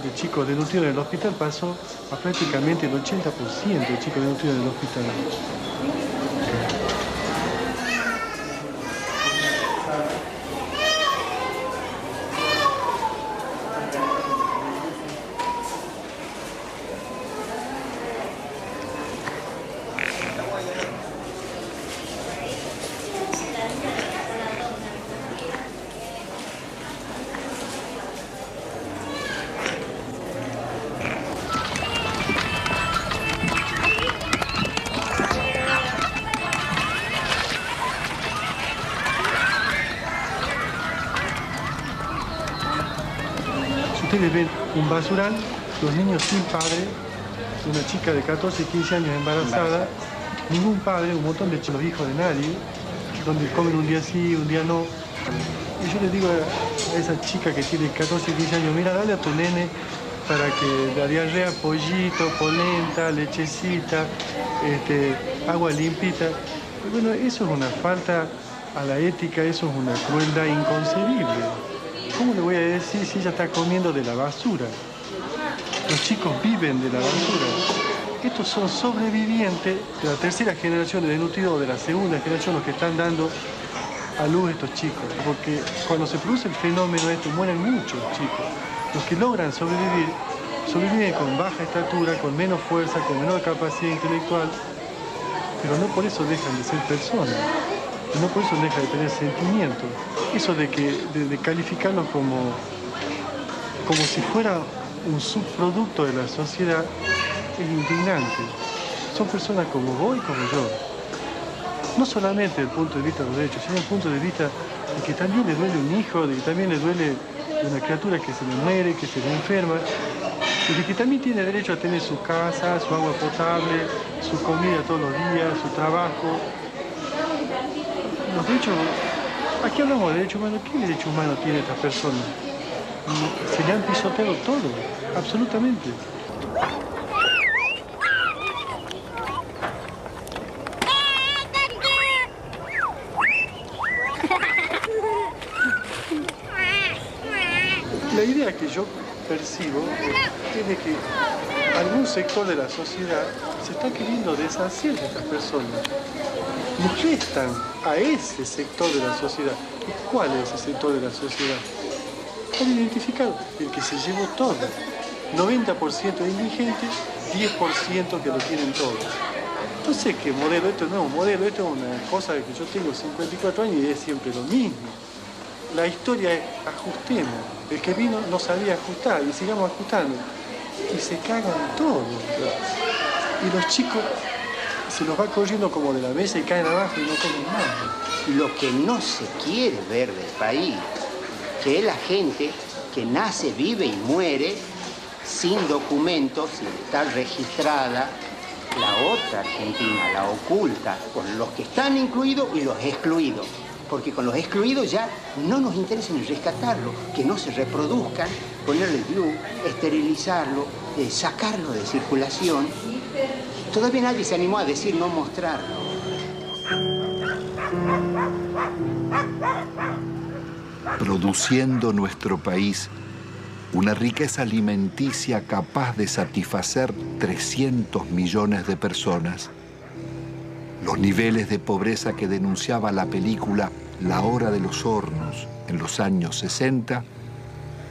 de chicos desnutridos en el hospital, pasó a prácticamente el 80% de chicos desnutridos en el hospital. Ustedes ven un basural, los niños sin padre, una chica de 14, 15 años embarazada, ningún padre, un montón de los hijos de nadie, donde comen un día sí, un día no. Y yo le digo a esa chica que tiene 14, 15 años, mira, dale a tu nene para que la diarrea, pollito, polenta, lechecita, agua limpita. Y bueno, eso es una falta a la ética, eso es una crueldad inconcebible. ¿Cómo le voy a decir si ella está comiendo de la basura? Los chicos viven de la basura. Estos son sobrevivientes de la tercera generación de desnutridos, o de la segunda generación, los que están dando a luz estos chicos. Porque cuando se produce el fenómeno mueren muchos chicos. Los que logran sobrevivir, sobreviven con baja estatura, con menos fuerza, con menor capacidad intelectual, pero no por eso dejan de ser personas, no por eso dejan de tener sentimientos. Eso de calificarlos como si fuera un subproducto de la sociedad es indignante. Son personas como vos y como yo. No solamente desde el punto de vista de los derechos, sino desde el punto de vista de que también le duele un hijo, de que también le duele una criatura que se le muere, que se le enferma, y de que también tiene derecho a tener su casa, su agua potable, su comida todos los días, su trabajo. Los derechos, aquí hablamos de derechos humanos. ¿Qué derecho humano tiene esta persona? Se le han pisoteado todo, absolutamente. La idea que yo percibo es de que algún sector de la sociedad se está queriendo deshacer de estas personas. Molestan a ese sector de la sociedad. ¿Y cuál es ese sector de la sociedad? Están identificados, el que se llevó todo. 90% de indigentes, 10% que lo tienen todo. No sé qué modelo, esto no es un modelo, esto es una cosa que yo tengo 54 años y es siempre lo mismo. La historia es ajustemos. El que vino no sabía ajustar y sigamos ajustando. Y se cagan todos. Y los chicos se los va corriendo como de la mesa y caen abajo y no comen nada. Lo que no se quiere ver del país, que es la gente que nace, vive y muere sin documentos, sin estar registrada, la otra Argentina, la oculta, con los que están incluidos y los excluidos. Porque con los excluidos ya no nos interesa ni rescatarlo, que no se reproduzcan, ponerle el glue, esterilizarlo, sacarlo de circulación. Todavía nadie se animó a decir no mostrarlo. Produciendo nuestro país una riqueza alimenticia capaz de satisfacer 300 millones de personas. Los niveles de pobreza que denunciaba la película La Hora de los Hornos en los años 60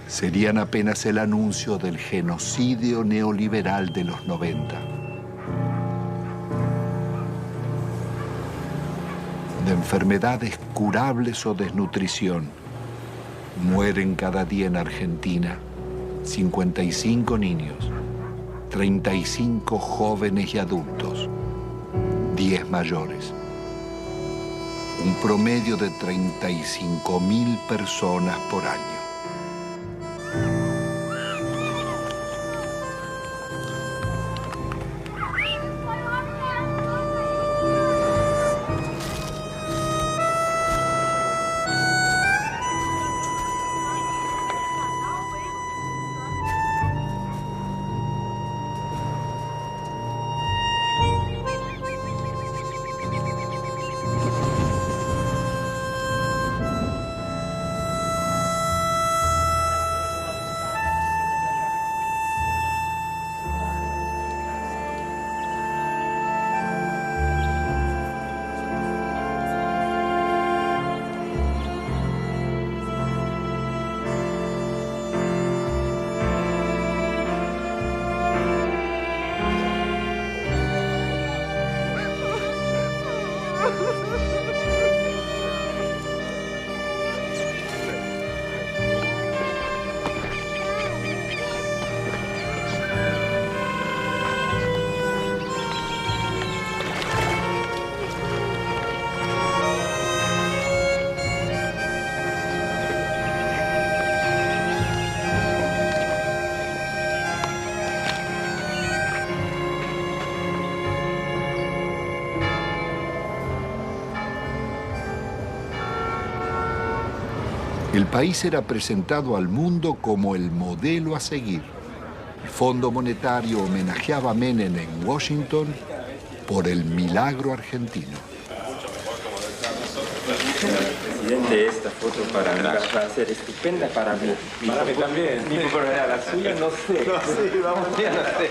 serían apenas el anuncio del genocidio neoliberal de los 90. De enfermedades curables o desnutrición, mueren cada día en Argentina 55 niños, 35 jóvenes y adultos, 10 mayores. Un promedio de 35.000 personas por año. El país era presentado al mundo como el modelo a seguir. El Fondo Monetario homenajeaba a Menem en Washington por el milagro argentino. Presidente, esta foto para mí va a ser estupenda para mí. Para mí también. La suya no sé. No sé, vamos, ya no sé.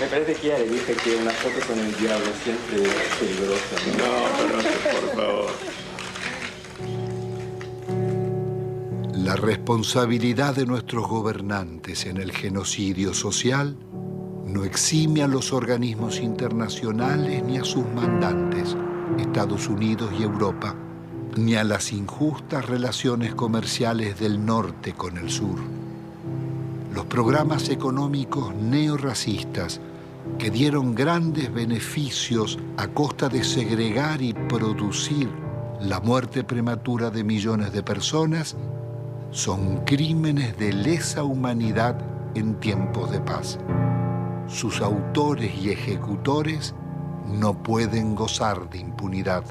Me parece que ya le dije que una foto con el diablo siempre es peligrosa. No, por favor. La responsabilidad de nuestros gobernantes en el genocidio social no exime a los organismos internacionales ni a sus mandantes, Estados Unidos y Europa, ni a las injustas relaciones comerciales del norte con el sur. Los programas económicos neorracistas que dieron grandes beneficios a costa de segregar y producir la muerte prematura de millones de personas son crímenes de lesa humanidad en tiempos de paz. Sus autores y ejecutores no pueden gozar de impunidad.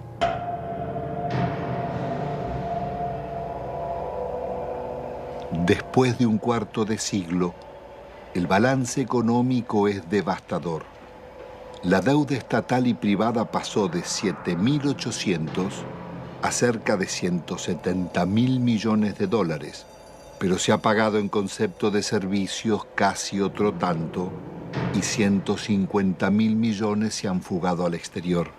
Después de un cuarto de siglo, el balance económico es devastador. La deuda estatal y privada pasó de 7.800 a cerca de 170.000 millones de dólares, pero se ha pagado en concepto de servicios casi otro tanto y 150.000 millones se han fugado al exterior.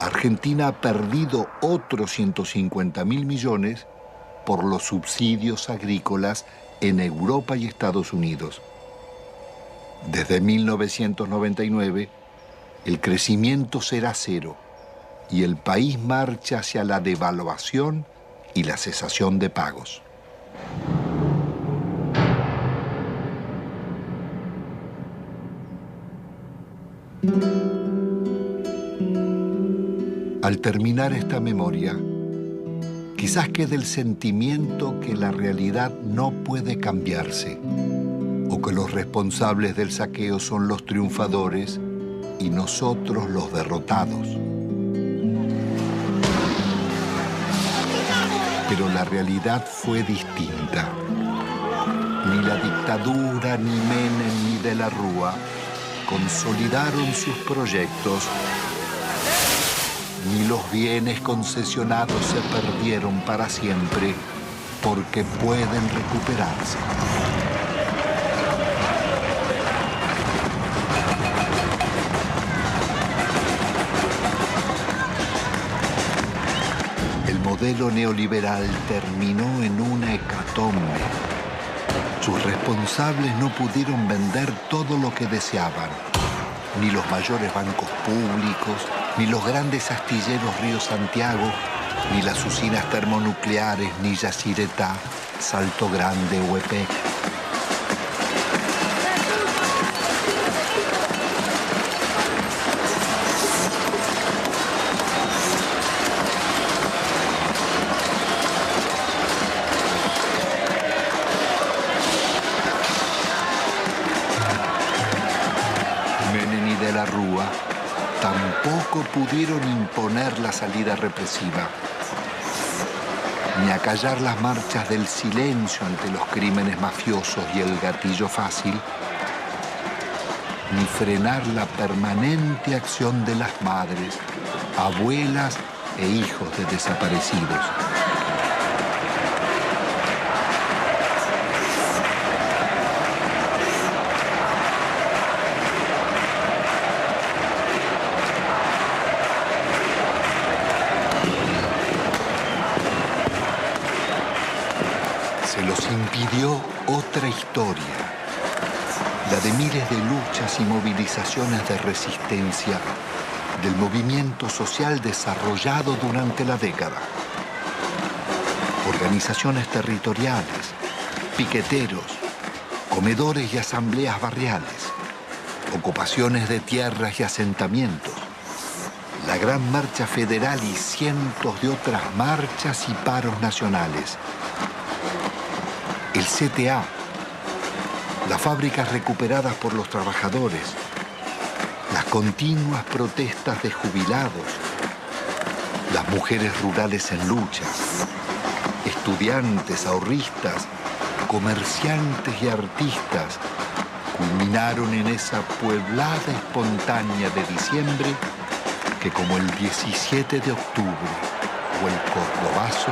Argentina ha perdido otros 150.000 millones por los subsidios agrícolas en Europa y Estados Unidos. Desde 1999, el crecimiento será cero y el país marcha hacia la devaluación y la cesación de pagos. Al terminar esta memoria, quizás quede el sentimiento que la realidad no puede cambiarse, o que los responsables del saqueo son los triunfadores y nosotros los derrotados. Pero la realidad fue distinta. Ni la dictadura, ni Menem, ni de la Rúa consolidaron sus proyectos, ni los bienes concesionados se perdieron para siempre, porque pueden recuperarse. El modelo neoliberal terminó en una hecatombe. Sus responsables no pudieron vender todo lo que deseaban, ni los mayores bancos públicos, ni los grandes astilleros Río Santiago, ni las usinas termonucleares, ni Yacyretá, Salto Grande o EPEC. Menem y de la Rúa tampoco pudieron imponer la salida represiva, ni acallar las marchas del silencio ante los crímenes mafiosos y el gatillo fácil, ni frenar la permanente acción de las madres, abuelas e hijos de desaparecidos. Se los impidió otra historia, la de miles de luchas y movilizaciones de resistencia del movimiento social desarrollado durante la década. Organizaciones territoriales, piqueteros, comedores y asambleas barriales, ocupaciones de tierras y asentamientos, la Gran Marcha Federal y cientos de otras marchas y paros nacionales. El CTA, las fábricas recuperadas por los trabajadores, las continuas protestas de jubilados, las mujeres rurales en lucha, estudiantes, ahorristas, comerciantes y artistas culminaron en esa pueblada espontánea de diciembre que, como el 17 de octubre o el Cordobazo,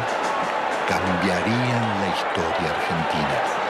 cambiarían la historia argentina.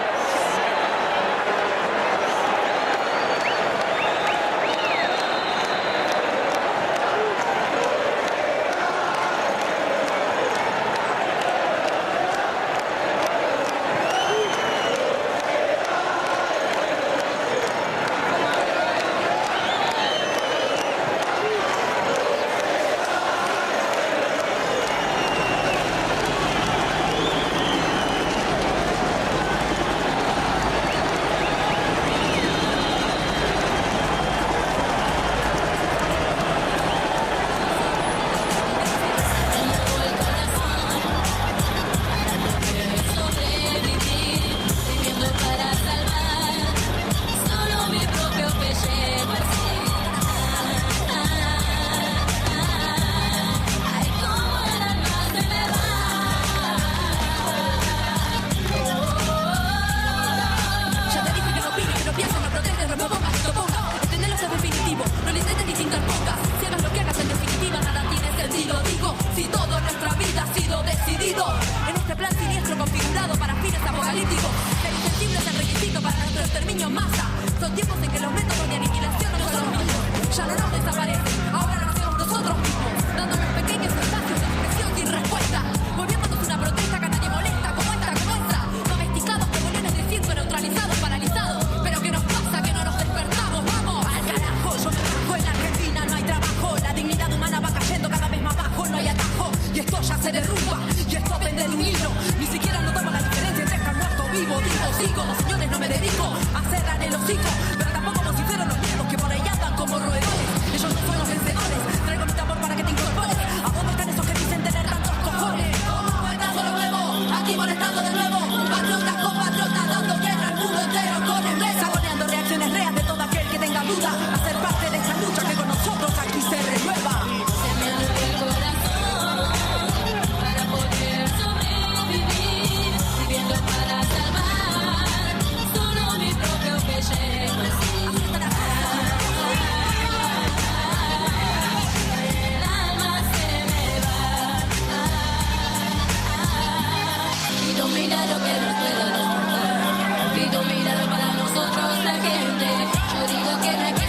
Pido mirada para nosotros la gente. Yo digo que